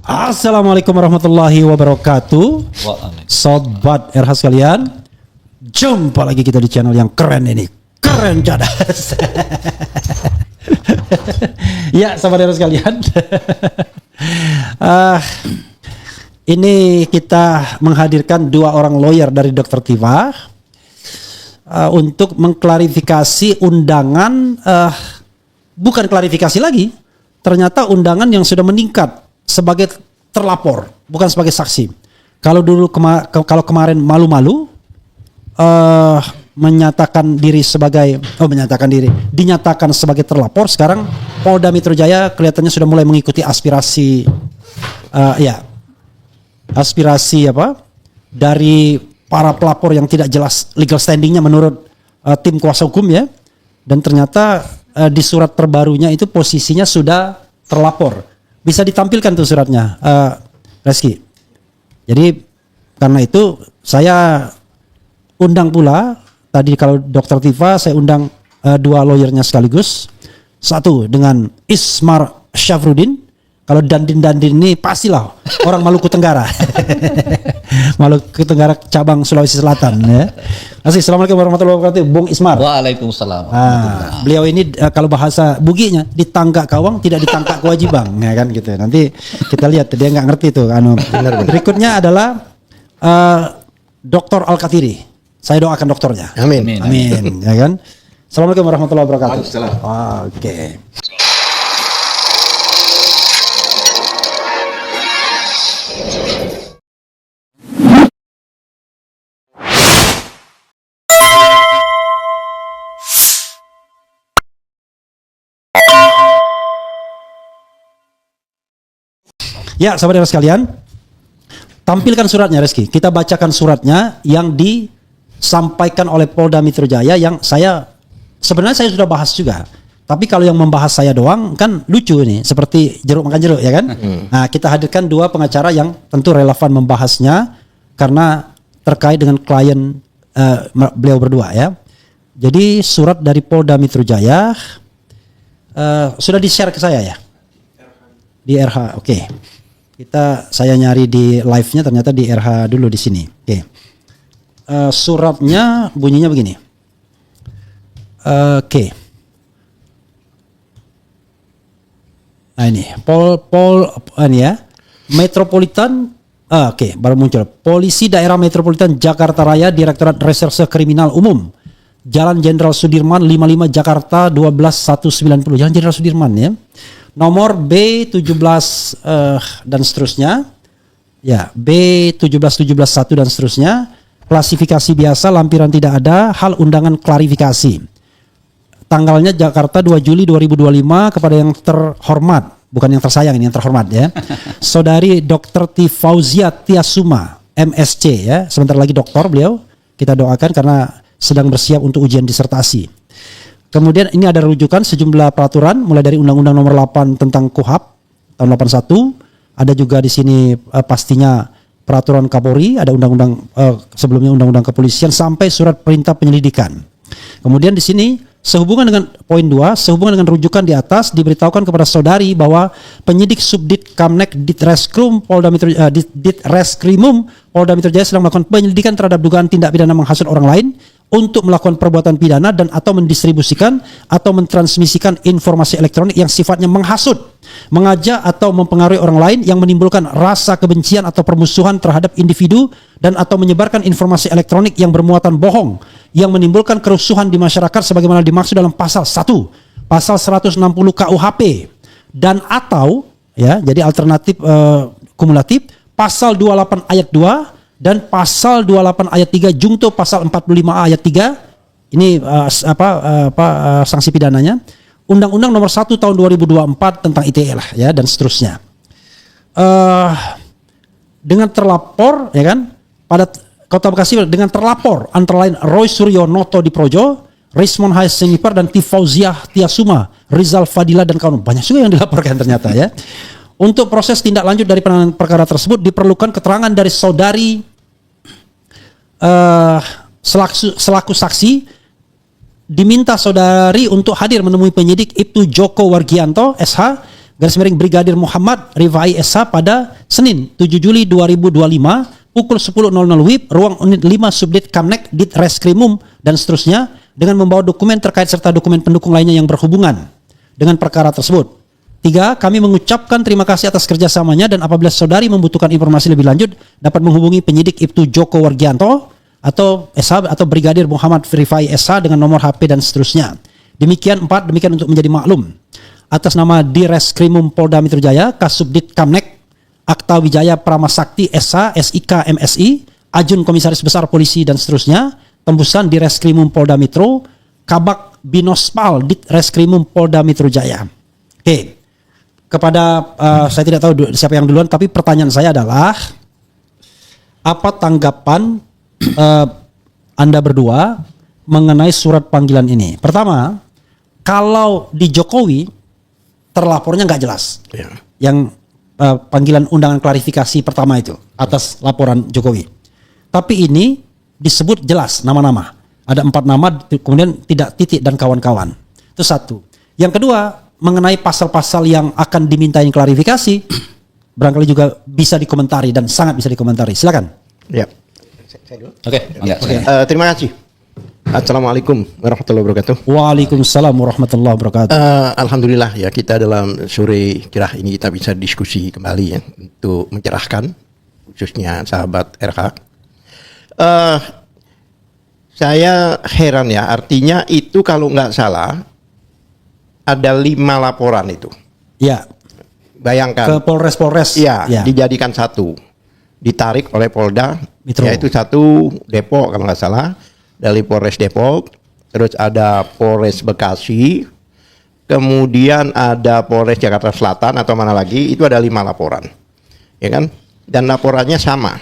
Assalamualaikum warahmatullahi wabarakatuh. Sobat RH sekalian, jumpa lagi kita di channel yang keren ini. Keren cadas. Ya, sobat RH sekalian. Ini kita menghadirkan dua orang lawyer dari Dr. Tiva untuk mengklarifikasi undangan, bukan klarifikasi lagi, ternyata undangan yang sudah meningkat sebagai terlapor, bukan sebagai saksi. Kalau dulu kalau kemarin malu-malu dinyatakan sebagai terlapor, sekarang Polda Metro Jaya kelihatannya sudah mulai mengikuti aspirasi dari para pelapor yang tidak jelas legal standingnya menurut tim kuasa hukum ya. Dan ternyata di surat terbarunya itu posisinya sudah terlapor. Bisa ditampilkan tuh suratnya, Reski. Jadi karena itu saya undang pula tadi, kalau Dr. Tiva saya undang dua lawyernya sekaligus. Satu dengan Ismar Syafruddin. Kalau Dandin ini pastilah orang Maluku Tenggara. Maluku Tenggara cabang Sulawesi Selatan ya. Assalamualaikum warahmatullahi wabarakatuh, Bung Ismar. Waalaikumsalam. Beliau ini kalau bahasa buginya ditangkap kawang tidak ditangkap kewajiban ya kan gitu. Nanti kita lihat dia nggak ngerti tuh Berikutnya adalah Dr. Al-Katiri. Saya doakan dokternya. Amin. Ya kan. Assalamualaikum warahmatullahi wabarakatuh. Oke. Ya, sahabat sekalian, tampilkan suratnya Reski. Kita bacakan suratnya yang disampaikan oleh Polda Metro Jaya, yang sebenarnya saya sudah bahas juga. Tapi kalau yang membahas saya doang kan lucu ini, seperti jeruk makan jeruk ya kan. Nah, kita hadirkan dua pengacara yang tentu relevan membahasnya karena terkait dengan klien beliau berdua ya. Jadi surat dari Polda Metro Jaya sudah di-share ke saya ya. Di RH, oke. Saya nyari di live-nya, ternyata di RH dulu di sini. Oke. Suratnya bunyinya begini. Oke. Nah ini, ini ya. Metropolitan, baru muncul. Polisi Daerah Metropolitan Jakarta Raya, Direktorat Reserse Kriminal Umum. Jalan Jenderal Sudirman 55 Jakarta 12190. Jalan Jenderal Sudirman ya. Nomor B17 dan seterusnya. Ya, B17171 dan seterusnya. Klasifikasi biasa, lampiran tidak ada, hal undangan klarifikasi. Tanggalnya Jakarta 2 Juli 2025 kepada yang terhormat, bukan yang tersayang, ini yang terhormat ya. Saudari Dr. Tifauzia Tiasuma, MSc ya. Sebentar lagi doktor beliau. Kita doakan karena sedang bersiap untuk ujian disertasi. Kemudian ini ada rujukan sejumlah peraturan mulai dari Undang-Undang Nomor 8 tentang KUHP tahun 81. Ada juga di sini pastinya peraturan Kapolri, ada undang-undang sebelumnya Undang-Undang Kepolisian sampai surat perintah penyelidikan. Kemudian di sini sehubungan dengan poin 2, sehubungan dengan rujukan di atas diberitahukan kepada saudari bahwa penyidik Subdit Kamnek Ditreskrimum Polda Metro Jaya sedang melakukan penyelidikan terhadap dugaan tindak pidana menghasut orang lain untuk melakukan perbuatan pidana dan atau mendistribusikan atau mentransmisikan informasi elektronik yang sifatnya menghasut, mengajak atau mempengaruhi orang lain yang menimbulkan rasa kebencian atau permusuhan terhadap individu dan atau menyebarkan informasi elektronik yang bermuatan bohong yang menimbulkan kerusuhan di masyarakat sebagaimana dimaksud dalam pasal 1, pasal 160 KUHP dan atau ya, jadi alternatif kumulatif pasal 28 ayat 2 dan pasal 28 ayat 3 jungto pasal 45A ayat 3. Ini sanksi pidananya. Undang-Undang Nomor 1 tahun 2024 tentang ITE lah ya, dan seterusnya. Dengan terlapor ya kan, pada Kota Bekasi dengan terlapor antara lain Roy Suryo Noto Diprojo, Rismon Hayes Senipar dan Tifauzia Tiasuma, Rizal Fadila dan kawan. Banyak juga yang dilaporkan ternyata ya. Untuk proses tindak lanjut dari penanganan perkara tersebut diperlukan keterangan dari saudari selaku saksi. Diminta saudari untuk hadir menemui penyidik Ibtu Joko Wargianto SH Brigadir Muhammad Rifai SH pada Senin 7 Juli 2025 pukul 10.00 WIB ruang unit 5 Subdit Kamnek Dit Reskrimum dan seterusnya dengan membawa dokumen terkait serta dokumen pendukung lainnya yang berhubungan dengan perkara tersebut. 3. Kami mengucapkan terima kasih atas kerjasamanya dan apabila saudari membutuhkan informasi lebih lanjut dapat menghubungi penyidik Ibtu Joko Wargianto atau SH atau Brigadir Muhammad Rifai SH dengan nomor HP dan seterusnya. Demikian untuk menjadi maklum. Atas nama Direskrimum Polda Metro Jaya, Kasubdit Kamnek, Akta Wijaya Pramasakti SH, SIK MSI, Ajun Komisaris Besar Polisi dan seterusnya, tembusan Direskrimum Polda Metro, Kabak Binospal Ditreskrimum Polda Metro Jaya. Oke. Kepada saya tidak tahu siapa yang duluan, tapi pertanyaan saya adalah apa tanggapan Anda berdua mengenai surat panggilan ini? Pertama, kalau di Jokowi terlapornya nggak jelas, yang panggilan undangan klarifikasi pertama itu atas laporan Jokowi. Tapi ini disebut jelas nama-nama, ada 4 nama, kemudian tidak titik dan kawan-kawan. Itu satu. Yang kedua, mengenai pasal-pasal yang akan dimintain klarifikasi, barangkali juga bisa dikomentari dan sangat bisa dikomentari. Silakan. Ya. Oke. Terima kasih. Assalamualaikum warahmatullahi wabarakatuh. Waalaikumsalam warahmatullahi wabarakatuh. Alhamdulillah ya, kita dalam sore cerah ini kita bisa diskusi kembali ya untuk mencerahkan khususnya sahabat RH. Saya heran ya, artinya itu kalau nggak salah ada 5 laporan itu. Ya. Bayangkan. Ke Polres. Ya, dijadikan satu. Ditarik oleh Polda Metro. Yaitu satu Depok kalau nggak salah, dari Polres Depok, terus ada Polres Bekasi, kemudian ada Polres Jakarta Selatan atau mana lagi, itu ada 5 laporan. Ya kan? Dan laporannya sama.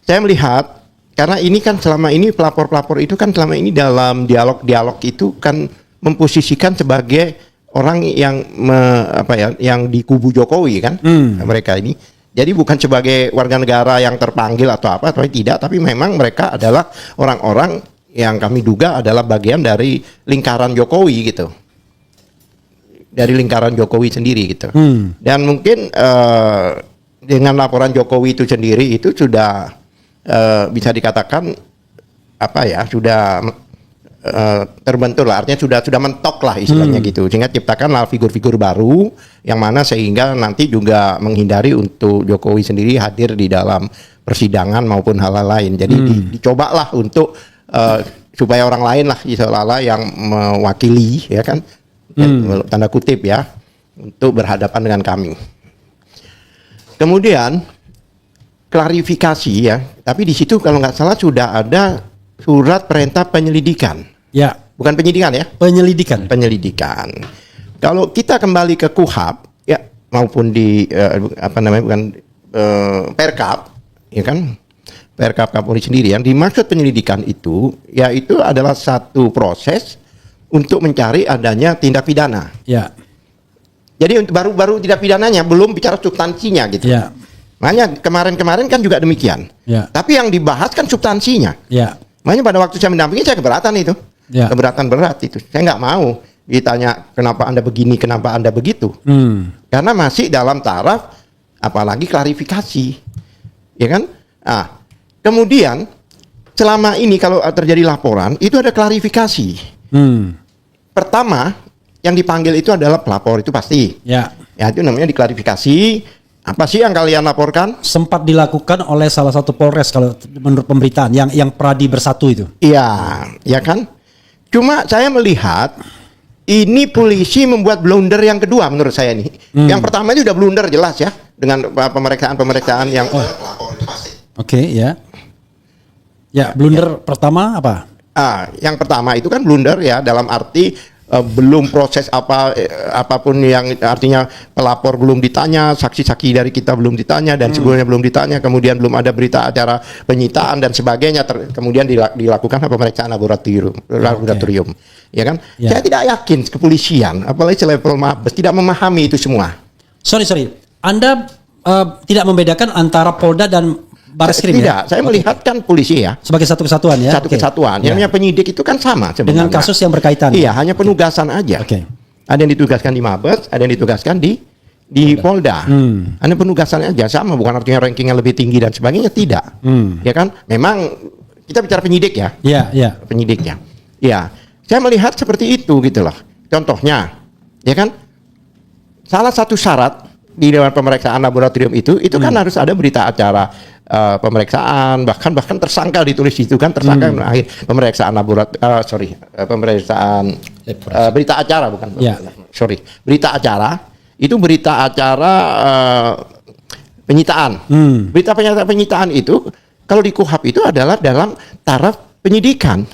Saya melihat karena ini kan selama ini pelapor-pelapor itu kan selama ini dalam dialog-dialog itu kan memposisikan sebagai orang yang yang di kubu Jokowi kan, mereka ini. Jadi bukan sebagai warga negara yang terpanggil atau apa, tapi tidak, tapi memang mereka adalah orang-orang yang kami duga adalah bagian dari lingkaran Jokowi gitu. Dari lingkaran Jokowi sendiri gitu. Dan mungkin dengan laporan Jokowi itu sendiri itu sudah bisa dikatakan sudah terbentuk lah, artinya sudah mentok lah istilahnya gitu, sehingga ciptakanlah figur-figur baru yang mana sehingga nanti juga menghindari untuk Jokowi sendiri hadir di dalam persidangan maupun hal-hal lain. Jadi dicobalah untuk supaya orang lain lah seolah-olah yang mewakili ya kan, tanda kutip ya, untuk berhadapan dengan kami. Kemudian klarifikasi ya, tapi di situ kalau nggak salah sudah ada surat perintah penyelidikan. Ya. Bukan penyidikan ya? Penyelidikan. Kalau kita kembali ke KUHAP ya, maupun di Perkap ya kan? Perkap Kapolri sendiri yang dimaksud penyelidikan itu yaitu adalah satu proses untuk mencari adanya tindak pidana. Ya. Jadi baru tindak pidananya, belum bicara substansinya gitu. Ya. Makanya kemarin-kemarin kan juga demikian. Ya. Tapi yang dibahas kan substansinya. Ya. Makanya pada waktu saya mendampingi saya keberatan itu. Ya. Keberatan berat itu. Saya nggak mau ditanya kenapa Anda begini, kenapa Anda begitu. Karena masih dalam taraf apalagi klarifikasi. Ya kan? Nah, kemudian selama ini kalau terjadi laporan itu ada klarifikasi. Pertama yang dipanggil itu adalah pelapor itu pasti. Ya. Ya itu namanya diklarifikasi. Apa sih yang kalian laporkan? Sempat dilakukan oleh salah satu Polres kalau menurut pemberitaan yang Pradi Bersatu itu. Iya, ya kan? Cuma saya melihat ini polisi membuat blunder yang kedua menurut saya nih. Yang pertama itu udah blunder jelas ya dengan pemeriksaan yang Oke, ya. Ya, blunder pertama apa? Yang pertama itu kan blunder ya dalam arti belum proses apapun yang artinya pelapor belum ditanya, saksi-saksi dari kita belum ditanya dan sebelumnya belum ditanya, kemudian belum ada berita acara penyitaan dan sebagainya, kemudian dilakukan pemeriksaan laboratorium, ya kan? Ya. Saya tidak yakin kepolisian, apalagi selevel Mabes tidak memahami itu semua. Sorry, Anda tidak membedakan antara Polda dan Bareskrim tidak, saya melihat kan polisi ya sebagai satu kesatuan ya. Satu kesatuan. Yang namanya penyidik itu kan sama sebenarnya. Dengan kasus yang berkaitan. Iya, hanya penugasan aja. Oke. Ada yang ditugaskan di Mabes, ada yang ditugaskan di Polda. Ada penugasannya aja sama, bukan artinya rankingnya lebih tinggi dan sebagainya, tidak. Ya kan? Memang kita bicara penyidik ya. Iya. Penyidiknya. Ya, saya melihat seperti itu gitu loh. Contohnya, ya kan? Salah satu syarat di Dewan Pemeriksaan Laboratorium itu kan harus ada berita acara pemeriksaan, bahkan tersangka ditulis itu kan, tersangka akhir pemeriksaan pemeriksaan berita acara bukan. Berita acara itu berita acara penyitaan. Berita penyitaan itu kalau di KUHP itu adalah dalam taraf penyidikan.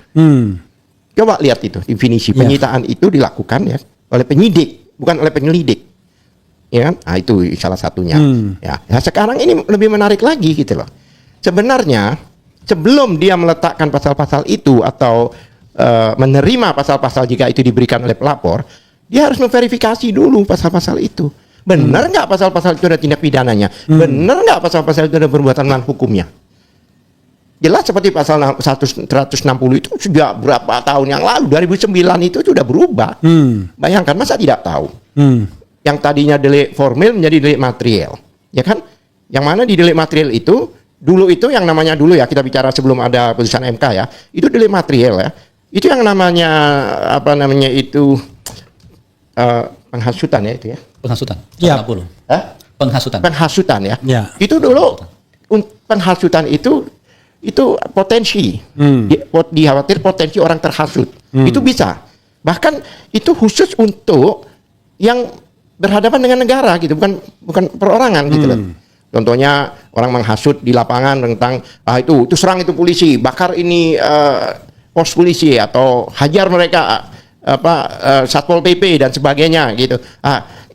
Coba lihat itu definisi penyitaan itu dilakukan ya oleh penyidik, bukan oleh penyelidik. Ya kan? Nah, itu salah satunya. Ya. Nah, sekarang ini lebih menarik lagi gitu loh. Sebenarnya sebelum dia meletakkan pasal-pasal itu atau menerima pasal-pasal jika itu diberikan oleh pelapor, dia harus memverifikasi dulu pasal-pasal itu. Benar nggak pasal-pasal itu ada tindak pidananya? Benar nggak pasal-pasal itu ada perbuatan melawan hukumnya? Jelas seperti pasal 160 itu sudah berapa tahun yang lalu, 2009 itu sudah berubah. Bayangkan, masa tidak tahu? Yang tadinya delik formil menjadi delik material, ya kan? Yang mana di delik material itu dulu itu yang namanya dulu ya, kita bicara sebelum ada putusan MK ya, itu delik material ya. Itu yang namanya apa namanya itu penghasutan ya itu ya. Penghasutan. Ya. Penghasutan. Penghasutan ya. Ya. Itu dulu penghasutan itu potensi dikhawatir potensi orang terhasut. Itu bisa. Bahkan itu khusus untuk yang berhadapan dengan negara gitu, bukan perorangan gitu loh. Contohnya orang menghasut di lapangan tentang itu serang itu polisi, bakar ini pos polisi atau hajar mereka Satpol PP dan sebagainya gitu.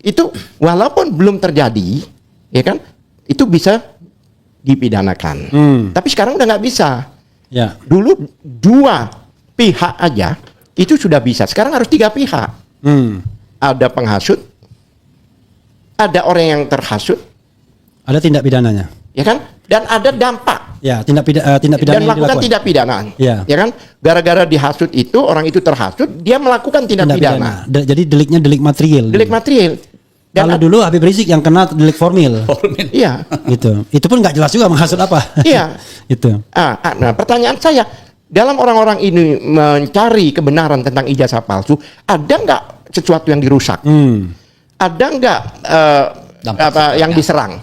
Itu walaupun belum terjadi, ya kan? Itu bisa dipidanakan. Tapi sekarang udah nggak bisa. Ya. Dulu 2 pihak aja itu sudah bisa. Sekarang harus 3 pihak. Ada penghasut, ada orang yang terhasut, Ada tindak pidananya. ya kan? Dan ada dampak. Ya, tindak pidana Dan yang melakukan dilakukan. tindak pidana. Ya. Ya kan? Gara-gara dihasut itu, orang itu terhasut, dia melakukan tindak pidana. Jadi deliknya delik material. Delik material. Dan Kalau dulu Habib Rizik yang kena delik formil. iya. Gitu. Itu pun nggak jelas juga menghasut apa. Iya. Itu. Nah, pertanyaan saya, dalam orang-orang ini mencari kebenaran tentang ijazah palsu, ada nggak sesuatu yang dirusak? Ada nggak yang diserang?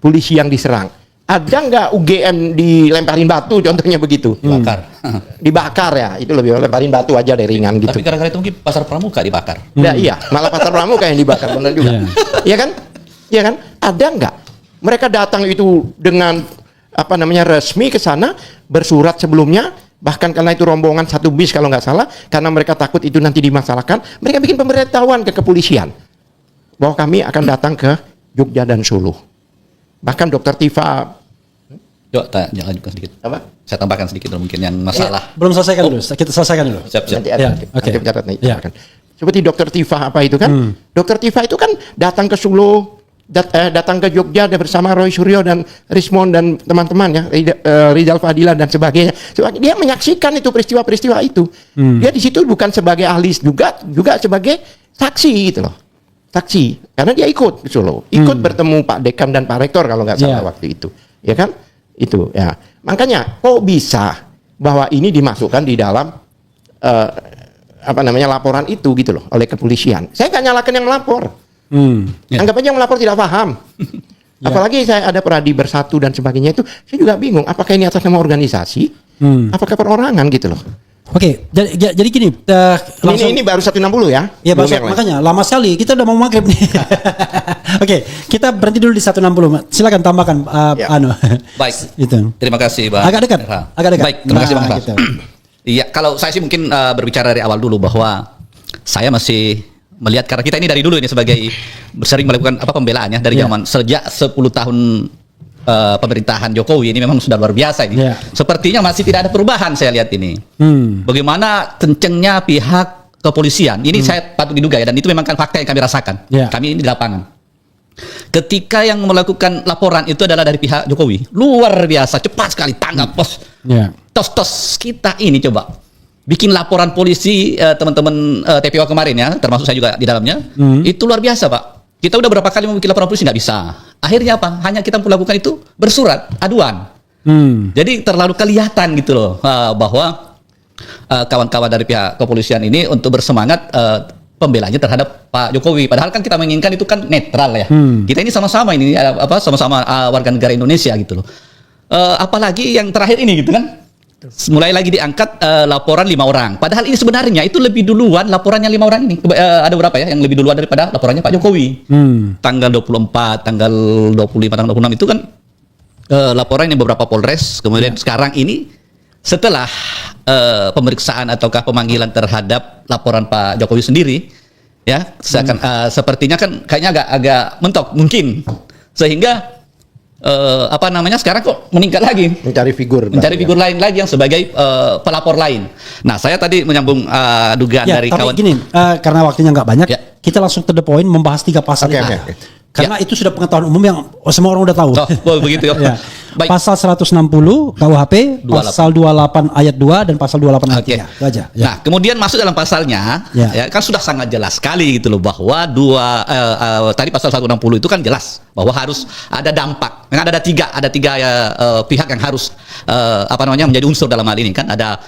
Polisi yang diserang? Ada nggak UGM dilemparin batu? Contohnya begitu. Dibakar ya, itu lebih lemparin batu aja dari ringan gitu. Tapi kadang-kadang itu mungkin pasar pramuka dibakar. Nah, iya, malah pasar pramuka yang dibakar, benar juga. Iya kan? Iya kan? Ada nggak? Mereka datang itu dengan resmi ke sana, bersurat sebelumnya, bahkan karena itu rombongan 1 bis kalau nggak salah, karena mereka takut itu nanti dimasalahkan, mereka bikin pemberitahuan ke kepolisian bahwa kami akan datang ke Jogja dan Solo. Bahkan Dr. Tifa, Jangan lanjutkan sedikit. apa? Saya tambahkan sedikit dulu mungkin yang masalah. Belum selesaikan dulu. Kita selesaikan dulu. Siap. Nanti Ya, ada, oke. nanti bicara nanti Ya. akan. Seperti Dr. Tifa apa itu kan? Dr. Tifa itu kan datang ke Solo, datang ke Jogja bersama Roy Suryo dan Rismond dan teman-teman ya, Rizal Fadila dan sebagainya. Dia menyaksikan itu peristiwa-peristiwa itu. Dia di situ bukan sebagai ahli juga sebagai saksi gitu loh. Saksi, karena dia ikut ke Solo, ikut bertemu Pak Dekan dan Pak Rektor kalau nggak salah waktu itu, ya kan? Itu ya. Makanya kok bisa bahwa ini dimasukkan di dalam laporan itu gitu loh oleh kepolisian. Saya nggak nyalakan yang melapor. Anggap aja yang melapor tidak paham. Apalagi saya ada Peradi Bersatu dan sebagainya itu, saya juga bingung. Apakah ini atas nama organisasi? Apakah perorangan gitu loh? Oke, jadi gini, Ini baru 160 ya? Ya, Belum yang lain. makanya lama sekali. Kita udah mau maghrib nih. Oke, kita berhenti dulu di 160. Silakan tambahkan Baik. Itu. Terima kasih, Bang. Agak dekat. Baik, terima kasih, Bang. Gitu. Iya, kalau saya sih mungkin berbicara dari awal dulu bahwa saya masih melihat, karena kita ini dari dulu ini sebagai sering melakukan pembelaannya dari zaman sejak 10 tahun pemerintahan Jokowi ini memang sudah luar biasa ini. Sepertinya masih tidak ada perubahan saya lihat ini. Bagaimana kencengnya pihak kepolisian. Ini saya patut diduga ya, dan itu memang kan fakta yang kami rasakan. Kami ini di lapangan. Ketika yang melakukan laporan itu adalah dari pihak Jokowi, luar biasa cepat sekali tanggap bos. Tos-tos kita ini coba bikin laporan polisi teman-teman TPO kemarin ya, termasuk saya juga di dalamnya, itu luar biasa Pak. Kita udah berapa kali mau bikin laporan polisi nggak bisa. Akhirnya apa? Hanya kita melakukan itu bersurat aduan. Jadi terlalu kelihatan gitu loh bahwa kawan-kawan dari pihak kepolisian ini untuk bersemangat pembelanya terhadap Pak Jokowi. Padahal kan kita menginginkan itu kan netral ya. Kita ini sama-sama ini sama-sama warga negara Indonesia gitu loh. Apalagi yang terakhir ini gitu kan. Mulai lagi diangkat laporan 5 orang. Padahal ini sebenarnya itu lebih duluan laporannya 5 orang ini. Ada berapa ya yang lebih duluan daripada laporannya Pak Jokowi. Tanggal 24, tanggal 25, tanggal 26 itu kan laporan yang beberapa Polres. Kemudian sekarang ini setelah pemeriksaan ataukah pemanggilan terhadap laporan Pak Jokowi sendiri, ya sepertinya kan kayaknya agak mentok mungkin, sehingga sekarang kok meningkat lagi, mencari figur lain lagi yang sebagai pelapor lain. Nah, saya tadi menyambung dugaan dari kawan. Gini, karena waktunya nggak banyak, kita langsung to the point membahas 3 pasal ini. Karena itu sudah pengetahuan umum yang semua orang udah tahu. Begitu ya. Baik. Pasal 160 KUHP, pasal 28 ayat 2 dan pasal 28 ayat 3. Itu aja. Ya. Nah, kemudian masuk dalam pasalnya, ya kan sudah sangat jelas sekali gitu loh bahwa tadi pasal 160 itu kan jelas bahwa harus ada dampak. Memang ada tiga pihak yang harus menjadi unsur dalam hal ini kan. Ada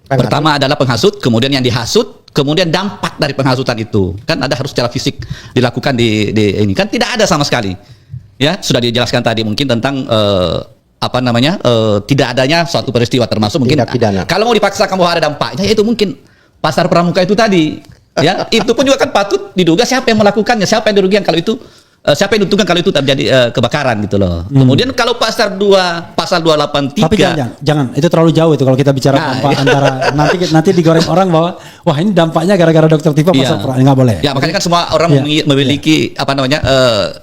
pertama adalah penghasut, kemudian yang dihasut, kemudian dampak dari penghasutan itu kan harus secara fisik dilakukan di ini kan tidak ada sama sekali. Ya, sudah dijelaskan tadi mungkin tentang tidak adanya suatu peristiwa termasuk mungkin kalau mau dipaksakan bahwa ada dampaknya yaitu mungkin pasar pramuka itu tadi. Ya, itu pun juga kan patut diduga siapa yang melakukannya, siapa yang dirugikan kalau itu siapa yang diuntungkan kalau itu terjadi kebakaran gitu loh. Kemudian kalau pasal 283. Tapi jangan itu terlalu jauh itu kalau kita bicara dampak antara nanti digoreng orang bahwa wah ini dampaknya gara-gara Dokter Tifa pasal nggak boleh. Ya makanya kan semua orang memiliki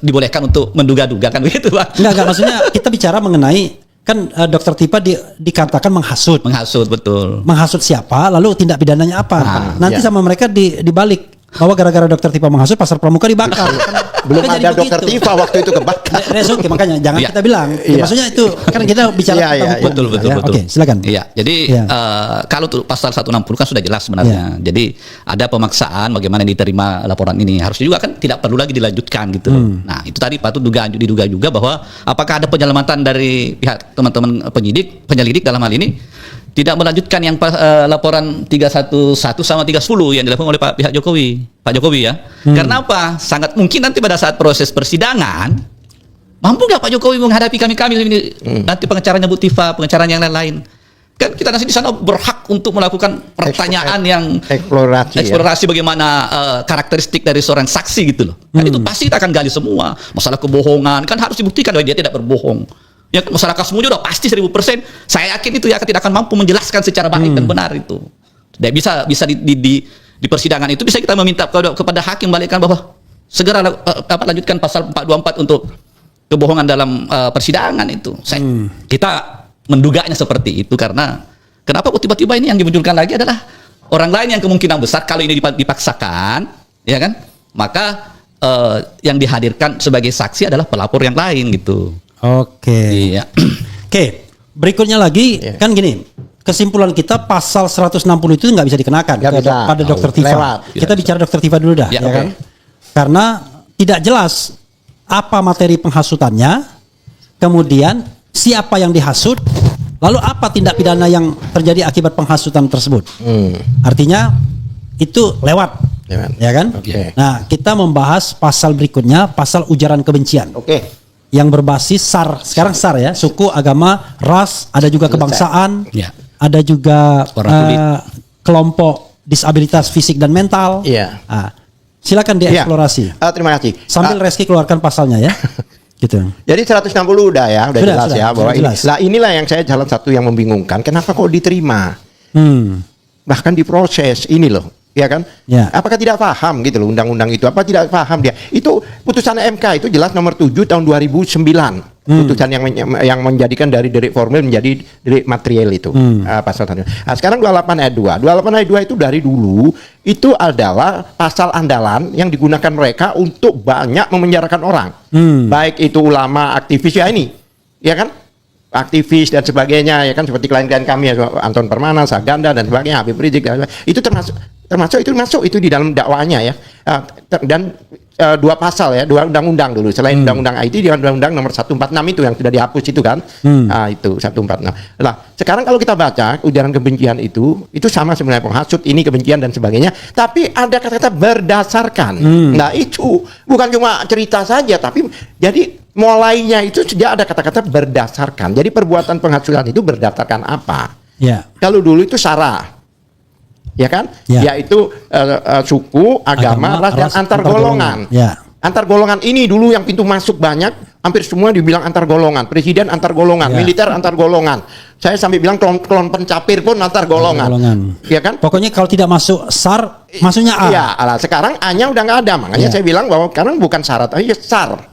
dibolehkan untuk menduga-duga kan begitu Pak. Enggak maksudnya kita bicara mengenai kan Dokter Tifa dikatakan menghasut. Menghasut betul. Menghasut siapa lalu tindak pidananya apa? Nanti sama mereka dibalik bahwa gara-gara Dokter Tifa menghasut pasar pramuka dibakar. Belum ada Dokter Tifa waktu itu kebakar. Oke, makanya jangan kita bilang. Maksudnya itu kan kita bicara tentang hukum. Betul. Oke, silakan. Iya. Jadi kalau pasal 160 kan sudah jelas sebenarnya. Jadi ada pemaksaan bagaimana diterima laporan ini. Harusnya juga kan tidak perlu lagi dilanjutkan gitu. Nah, itu tadi patut diduga juga bahwa apakah ada penyelamatan dari pihak teman-teman penyelidik dalam hal ini tidak melanjutkan yang laporan 311 sama 310 yang dilakukan oleh Pak Jokowi ya. Karena apa? Sangat mungkin nanti pada saat proses persidangan mampu nggak Pak Jokowi menghadapi kami ini nanti pengacaranya Bu Tifa, pengacaranya yang lain-lain. Kan kita nanti di sana berhak untuk melakukan pertanyaan yang eksplorasi bagaimana karakteristik dari seorang saksi gitu loh. Kan itu pasti kita akan gali semua. Masalah kebohongan kan harus dibuktikan bahwa dia tidak berbohong. Ya masyarakat semua udah pasti 1000%. Saya yakin itu tidak akan mampu menjelaskan secara baik dan benar itu. Dan bisa di persidangan itu bisa kita meminta kepada hakim balikkan bahwa segera lanjutkan pasal 424 untuk kebohongan dalam persidangan itu. Kita menduganya seperti itu karena kenapa tiba-tiba ini yang dimunculkan lagi adalah orang lain yang kemungkinan besar kalau ini dipaksakan, ya kan? Maka yang dihadirkan sebagai saksi adalah pelapor yang lain gitu. Oke. Iya. Oke. Berikutnya lagi kan gini. Kesimpulan kita pasal 160 itu nggak bisa dikenakan pada Dokter Tifa. Kita bicara Dokter Tifa dulu dah, ya kan? Karena tidak jelas apa materi penghasutannya, kemudian siapa yang dihasut, lalu apa tindak pidana yang terjadi akibat penghasutan tersebut. Artinya itu lewat. Ya kan? Nah, kita membahas pasal berikutnya, pasal ujaran kebencian. Yang berbasis SAR, sekarang SAR ya, suku, agama, ras, ada juga kebangsaan, ada juga kelompok disabilitas fisik dan mental. Silakan dieksplorasi. Terima kasih. Sambil Reski keluarkan pasalnya ya. Gitu. Jadi 160 udah jelas ya bahwa inilah yang saya salah satu yang membingungkan. Kenapa kok diterima? Bahkan diproses ini loh. Ya kan? Apakah tidak paham gitu loh undang-undang itu? Apa tidak paham dia? Itu putusan MK itu jelas nomor 7 tahun 2009. Putusan yang menjadikan dari delik formil menjadi delik material itu. Pasal tadi. Nah, sekarang 28 ayat 2. 28 ayat 2 itu dari dulu itu adalah pasal andalan yang digunakan mereka untuk banyak memenjarakan orang. Baik itu ulama, aktivis ya ini. Ya kan? aktivis dan sebagainya ya kan, seperti klien-klien kami ya, Anton Permana, Saganda dan sebagainya, Habib Rizik dan sebagainya. Itu termasuk itu di dalam dakwaannya ya. Dan 2 pasal ya, 2 undang-undang dulu, selain undang-undang IT, di undang-undang nomor 146 itu yang sudah dihapus itu kan. Nah, itu 146. Nah, sekarang kalau kita baca ujaran kebencian itu sama sebenarnya, penghasut ini kebencian dan sebagainya, tapi ada kata-kata berdasarkan. Nah, itu bukan cuma cerita saja, tapi jadi mulainya itu sudah ada kata-kata berdasarkan. Jadi perbuatan penghasutan itu berdasarkan apa? Ya. Kalau dulu itu sara, ya kan? Ya. Yaitu suku, agama, ras, dan antar golongan. Ya. Antar golongan ini dulu yang pintu masuk banyak, hampir semua dibilang antar golongan. Presiden antar golongan, Ya. militer antar golongan. Saya sampai bilang klon pencapir pun antar golongan. Ya kan? Pokoknya kalau tidak masuk SAR, masuknya A. Iya, sekarang A-nya udah nggak ada. Makanya Ya. saya bilang bahwa sekarang bukan syarat, tapi SAR.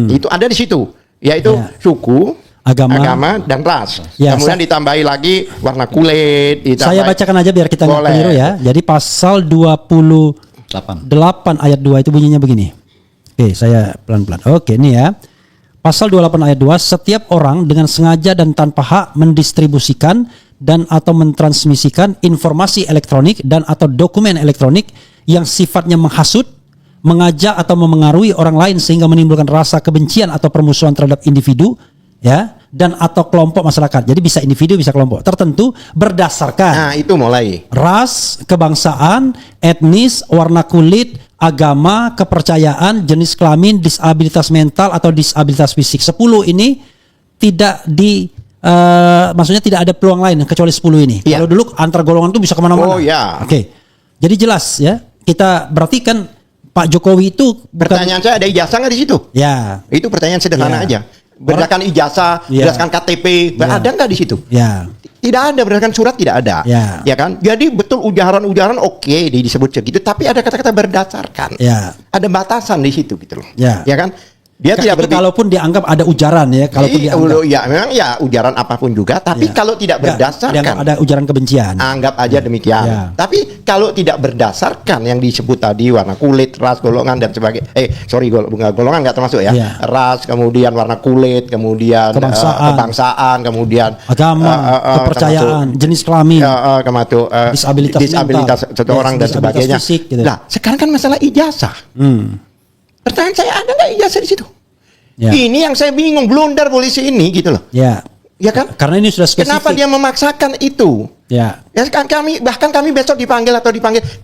Itu ada di situ, yaitu Ya. suku, Agama, dan ras. Ya, Kemudian ditambahi lagi warna kulit. Saya bacakan aja biar kita nggak Boleh. keliru ya. Jadi pasal 28 ayat 2 itu bunyinya begini. Oke, saya pelan-pelan. Oke, ini ya. Pasal 28 ayat 2, setiap orang dengan sengaja dan tanpa hak mendistribusikan dan atau mentransmisikan informasi elektronik dan atau dokumen elektronik yang sifatnya menghasut, mengajak atau memengaruhi orang lain sehingga menimbulkan rasa kebencian atau permusuhan terhadap individu, ya, dan atau kelompok masyarakat. Jadi bisa individu, bisa kelompok tertentu berdasarkan Nah, itu mulai. ras, kebangsaan, etnis, warna kulit, agama, kepercayaan, jenis kelamin, disabilitas mental atau disabilitas fisik. 10 ini tidak maksudnya tidak ada peluang lain kecuali 10 ini. Iya. Kalau dulu antar golongan itu bisa kemana-mana. Oh, ya. Oke. Jadi jelas ya. Kita berarti kan Pak Jokowi itu bukan, Pertanyaan saya, ada ijazah nggak di situ? ya, Itu pertanyaan sederhana Ya. aja. Berdasarkan ijazah, Ya. berdasarkan KTP, Ya. ada nggak di situ? ya, Tidak ada, berdasarkan surat tidak ada. Ya. Kan? Jadi betul ujaran-ujaran oke disebut segitu, tapi ada kata-kata berdasarkan. ya. Ada batasan di situ gitu loh. Ya. Kan? Dia Itu tidak kalaupun dianggap ada ujaran ya, kalaupun dianggap ya memang ya ujaran apapun juga, tapi Ya. kalau tidak Nggak, berdasarkan, dianggap ada ujaran kebencian. anggap aja demikian. Ya. Tapi kalau tidak berdasarkan yang disebut tadi, warna kulit, ras, golongan dan sebagainya. Golongan nggak termasuk ya. Ya. Ras, kemudian warna kulit, kemudian kebangsaan, kemudian agama, kepercayaan, jenis kelamin, disabilitas mental, seseorang dan disabilitas sebagainya. fisik, gitu. Nah, sekarang kan masalah ijazah. Pertanyaan saya, ada nggak ijazah di situ? Ya. Ini yang saya bingung, blunder polisi ini gitu loh. Ya. Ya kan? Karena ini sudah spesifik. Kenapa dia memaksakan itu? Ya. Ya kan kami besok dipanggil,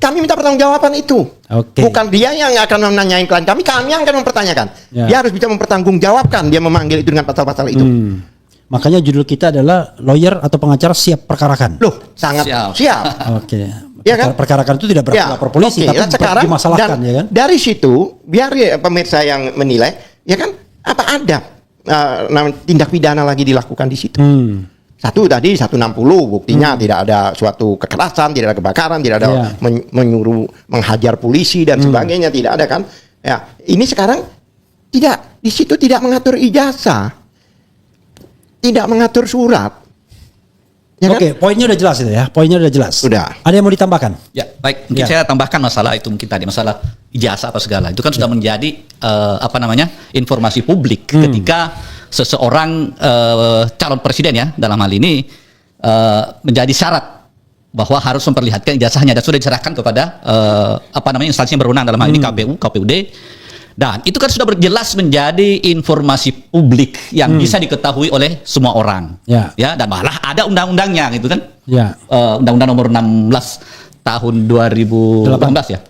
kami minta pertanggungjawaban itu. Oke. Bukan dia yang akan menanyain klien kami yang akan mempertanyakan. Ya. Dia harus bisa mempertanggungjawabkan dia memanggil itu dengan pasal-pasal itu. Makanya judul kita adalah lawyer atau pengacara siap perkarakan. Loh, sangat siap. Oke. Ya kan? Perkarakan itu tidak berarti lapor polisi, oke. tapi Sekarang dimasalahkan, ya kan? Dari situ biar pemirsa yang menilai, ya kan, apa ada tindak pidana lagi dilakukan di situ. Satu tadi 160 buktinya tidak ada suatu kekerasan, tidak ada kebakaran, tidak ada menyuruh menghajar polisi dan sebagainya, tidak ada kan? Ya, ini sekarang tidak, di situ tidak mengatur ijazah, tidak mengatur surat. Ya kan? Oke, poinnya udah jelas itu ya. Poinnya udah jelas. Sudah. Ada yang mau ditambahkan? Ya, baik. Mungkin Ya. saya tambahkan masalah itu mungkin tadi masalah ijazah apa segala. Itu kan sudah menjadi informasi publik ketika seseorang calon presiden ya dalam hal ini menjadi syarat bahwa harus memperlihatkan ijazahnya dan sudah diserahkan kepada instansi yang berwenang dalam hal ini KPU, KPUD. Dan itu kan sudah jelas menjadi informasi publik yang bisa diketahui oleh semua orang. Ya. Dan malah ada undang-undangnya gitu kan. Ya. Undang-undang nomor 16 tahun 2018 ya.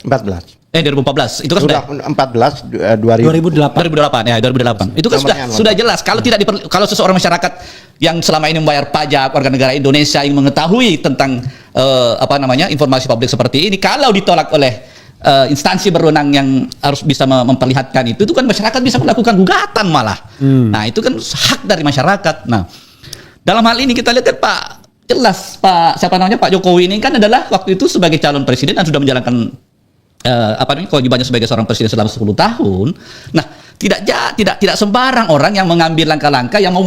2014. Itu kan Sudah 14 2008. 2008 ya, 2008. Itu kan sudah jelas kalau seseorang masyarakat yang selama ini membayar pajak warga negara Indonesia yang mengetahui tentang informasi publik seperti ini, kalau ditolak oleh instansi berwenang yang harus bisa memperlihatkan itu kan masyarakat bisa melakukan gugatan malah. Nah, itu kan hak dari masyarakat. Nah, dalam hal ini kita lihat kan Pak Jokowi ini kan adalah waktu itu sebagai calon presiden dan sudah menjalankan kewajibannya sebagai seorang presiden selama 10 tahun. Nah, tidak sembarang orang yang mengambil langkah-langkah yang mau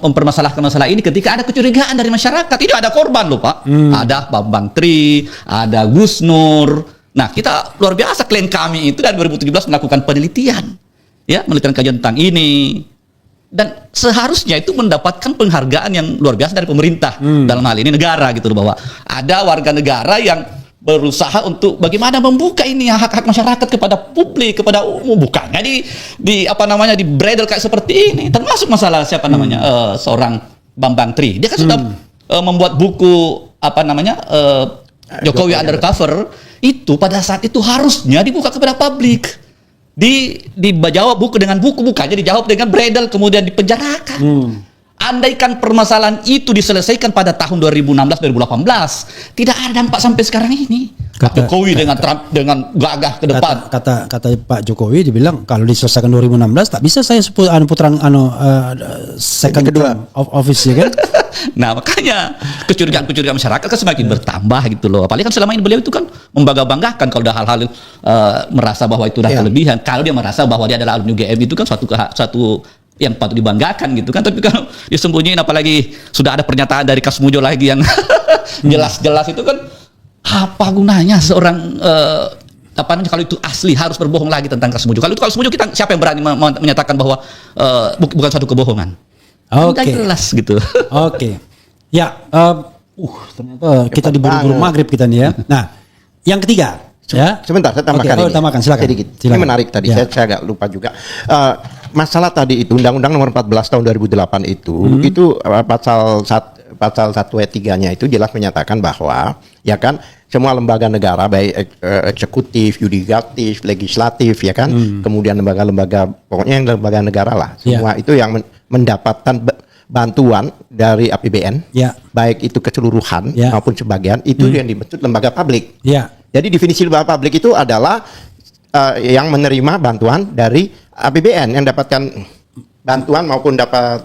mempermasalahkan masalah ini ketika ada kecurigaan dari masyarakat. Ini ada korban loh, Pak. Ada Bambang Tri, ada Gus Nur. Nah, kita luar biasa, klien kami itu dari 2017 melakukan penelitian kajian tentang ini. dan seharusnya itu mendapatkan penghargaan yang luar biasa dari pemerintah dalam hal ini negara gitu loh, bahwa ada warga negara yang berusaha untuk bagaimana membuka ini hak-hak masyarakat kepada publik, kepada umum, bukannya di apa namanya di bredel kayak seperti ini. Termasuk masalah siapa namanya seorang Bambang Tri, dia kan sudah membuat buku apa namanya Jokowi Undercover, itu pada saat itu harusnya dibuka kepada publik. Dijawab buku dengan buku, bukannya dijawab dengan bredel kemudian dipenjarakan. Andaikan permasalahan itu diselesaikan pada tahun 2016-2018, tidak ada dampak sampai sekarang ini. Jokowi dengan Trump dengan gagah ke depan. Kata Pak Jokowi dibilang kalau diselesaikan 2016 tak bisa saya putaran second term of office ya kan. Nah makanya kecurigaan masyarakat kan semakin bertambah gitu loh. Apalagi kan selama ini beliau itu kan membangga-banggakan kalau ada hal-hal merasa bahwa itu udah kelebihan. Kalau dia merasa bahwa dia adalah alumni UGM itu kan suatu yang patut dibanggakan gitu kan. Tapi kalau disembunyiin, apalagi sudah ada pernyataan dari Kasmujo lagi yang jelas-jelas itu kan, apa gunanya seorang apa namanya kalau itu asli harus berbohong lagi tentang Kasmujo. Kalau itu Kasmujo, kita siapa yang berani menyatakan bahwa bukan suatu kebohongan? Oke. Jelas gitu. Oke. Ya, ternyata kita diburu-buru maghrib kita nih ya. Nah, yang ketiga, ya. Sebentar, saya tambahkan ini. Tambahkan, silakan. Sedikit. Silakan. Ini menarik tadi. Ya. Saya agak lupa juga. Masalah tadi itu Undang-Undang Nomor 14 Tahun 2008 itu pasal 1 ayat 3-nya itu jelas menyatakan bahwa ya kan semua lembaga negara baik eksekutif, yudikatif, legislatif ya kan, kemudian lembaga-lembaga pokoknya yang lembaga negara lah, semua itu yang mendapatkan bantuan dari APBN, baik itu keseluruhan maupun sebagian, itu yang dimaksud lembaga publik. Jadi definisi lembaga publik itu adalah yang menerima bantuan dari APBN, yang dapatkan bantuan maupun dapat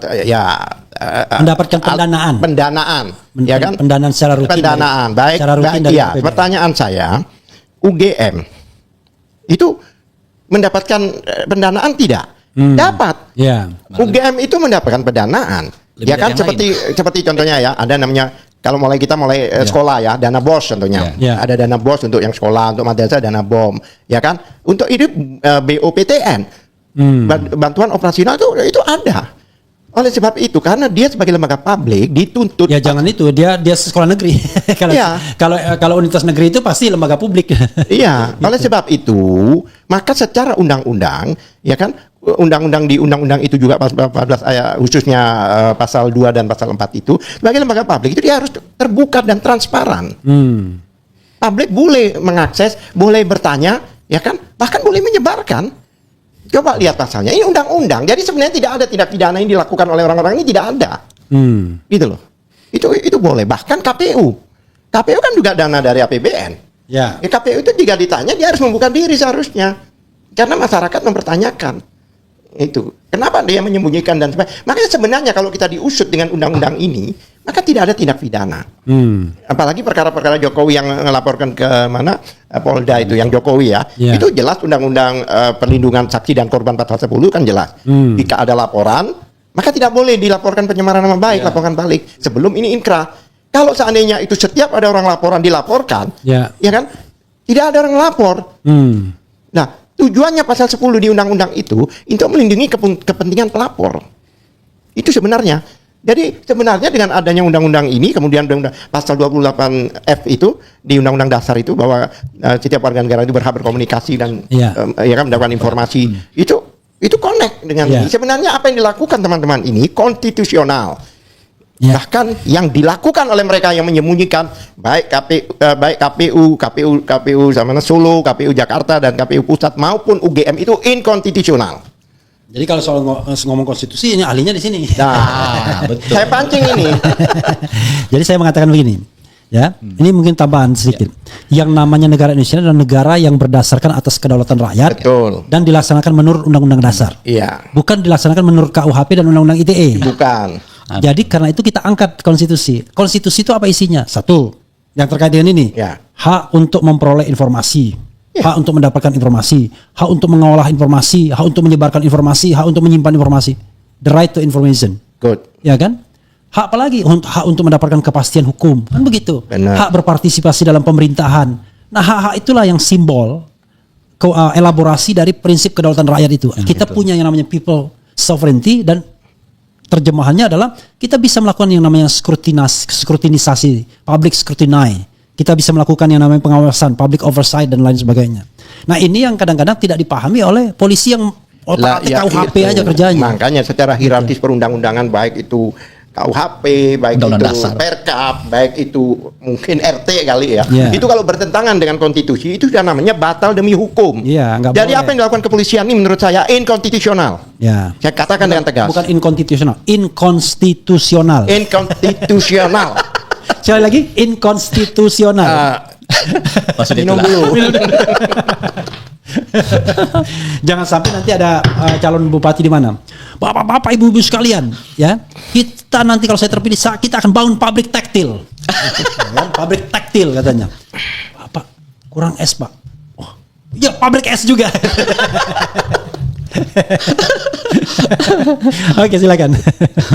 mendapatkan pendanaan, ya kan? Pendanaan secara rutin. Pendanaan, baik. Ya. Pertanyaan saya, UGM itu mendapatkan pendanaan tidak? Dapat. UGM itu mendapatkan pendanaan. Lebih ya kan seperti contohnya ya, ada namanya kalau kita mulai sekolah ya, dana BOS contohnya. Ada dana BOS untuk yang sekolah, untuk madrasah dana BOM, ya kan? Untuk itu BOPTN. Bantuan operasional itu ada. Oleh sebab itu, karena dia sebagai lembaga publik dituntut. Ya jangan itu, dia sekolah negeri. Kalau universitas negeri itu pasti lembaga publik. Iya. Oleh sebab itu, maka secara undang-undang, ya kan, undang-undang di undang-undang itu juga pasal 14 ayat khususnya pasal 2 dan pasal 4 itu sebagai lembaga publik itu dia harus terbuka dan transparan. Publik boleh mengakses, boleh bertanya, ya kan, bahkan boleh menyebarkan. Coba lihat pasalnya, ini undang-undang. Jadi sebenarnya tidak ada tindak pidana yang dilakukan oleh orang-orang ini, tidak ada. Gitu loh. Itu boleh. Bahkan KPU kan juga dana dari APBN. KPU itu jika ditanya dia harus membuka diri seharusnya. Karena masyarakat mempertanyakan. Itu. Kenapa dia menyembunyikan dan sebagainya. Makanya sebenarnya kalau kita diusut dengan undang-undang ini, maka tidak ada tindak pidana. Apalagi perkara-perkara Jokowi yang melaporkan ke mana Polda itu, yang Jokowi ya. Itu jelas undang-undang perlindungan saksi dan korban pasal 10 kan jelas. Jika ada laporan, maka tidak boleh dilaporkan pencemaran nama baik, laporkan balik sebelum ini inkrah. Kalau seandainya itu setiap ada orang laporan dilaporkan, ya kan? Tidak ada orang lapor. Nah, tujuannya pasal 10 di undang-undang itu untuk melindungi kepentingan pelapor. Itu sebenarnya. Jadi sebenarnya dengan adanya undang-undang ini, kemudian undang-undang pasal 28F itu di undang-undang dasar itu bahwa setiap warga negara itu berhak berkomunikasi dan ya kan mendapatkan informasi, itu connect dengan ini. Sebenarnya apa yang dilakukan teman-teman ini konstitusional. Bahkan yang dilakukan oleh mereka yang menyembunyikan baik KPU sama Solo, KPU Jakarta dan KPU Pusat maupun UGM itu inkonstitusional. Jadi kalau soal ngomong konstitusi, ini ahlinya di sini. Nah, betul. Saya pancing ini. Jadi saya mengatakan begini, ya, ini mungkin tambahan sedikit. Yang namanya negara Indonesia adalah negara yang berdasarkan atas kedaulatan rakyat, dan dilaksanakan menurut Undang-Undang Dasar. Bukan dilaksanakan menurut KUHP dan Undang-Undang ITE. Bukan. Jadi karena itu kita angkat konstitusi. Konstitusi itu apa isinya? Satu, yang terkait dengan ini, hak untuk memperoleh informasi. Hak untuk mendapatkan informasi, hak untuk mengolah informasi, hak untuk menyebarkan informasi, hak untuk menyimpan informasi. The right to information. Good. Ya kan? Hak apa lagi? Hak untuk mendapatkan kepastian hukum. Kan begitu. Benar. Hak berpartisipasi dalam pemerintahan. Nah, hak-hak itulah yang simbol elaborasi dari prinsip kedaulatan rakyat itu. Kita punya yang namanya people sovereignty dan terjemahannya adalah kita bisa melakukan yang namanya skrutinisasi, public scrutiny. Kita bisa melakukan yang namanya pengawasan, public oversight dan lain sebagainya. Nah ini yang kadang-kadang tidak dipahami oleh polisi yang otak-atik KUHP aja kerjanya. Makanya secara hierarkis perundang-undangan, baik itu KUHP, baik Undang-undang itu dasar. Perkap, baik itu mungkin RT kali ya. Yeah. Itu kalau bertentangan dengan konstitusi itu sudah namanya batal demi hukum. Iya, nggak Jadi boleh. apa yang dilakukan kepolisian ini menurut saya inkonstitusional. Ya. Saya katakan dengan tegas. Bukan inkonstitusional, inkonstitusional. Inkonstitusional. Sekali lagi, inkonstitusional. Maksudnya Minum itulah. dulu. Jangan sampai nanti ada calon bupati di mana. Bapak-bapak, ibu-ibu sekalian, ya. Kita nanti kalau saya terpilih, kita akan bangun pabrik tekstil. Pabrik tekstil katanya. Bapak, kurang es, Pak. Oh, ya pabrik es juga. Oke, silakan.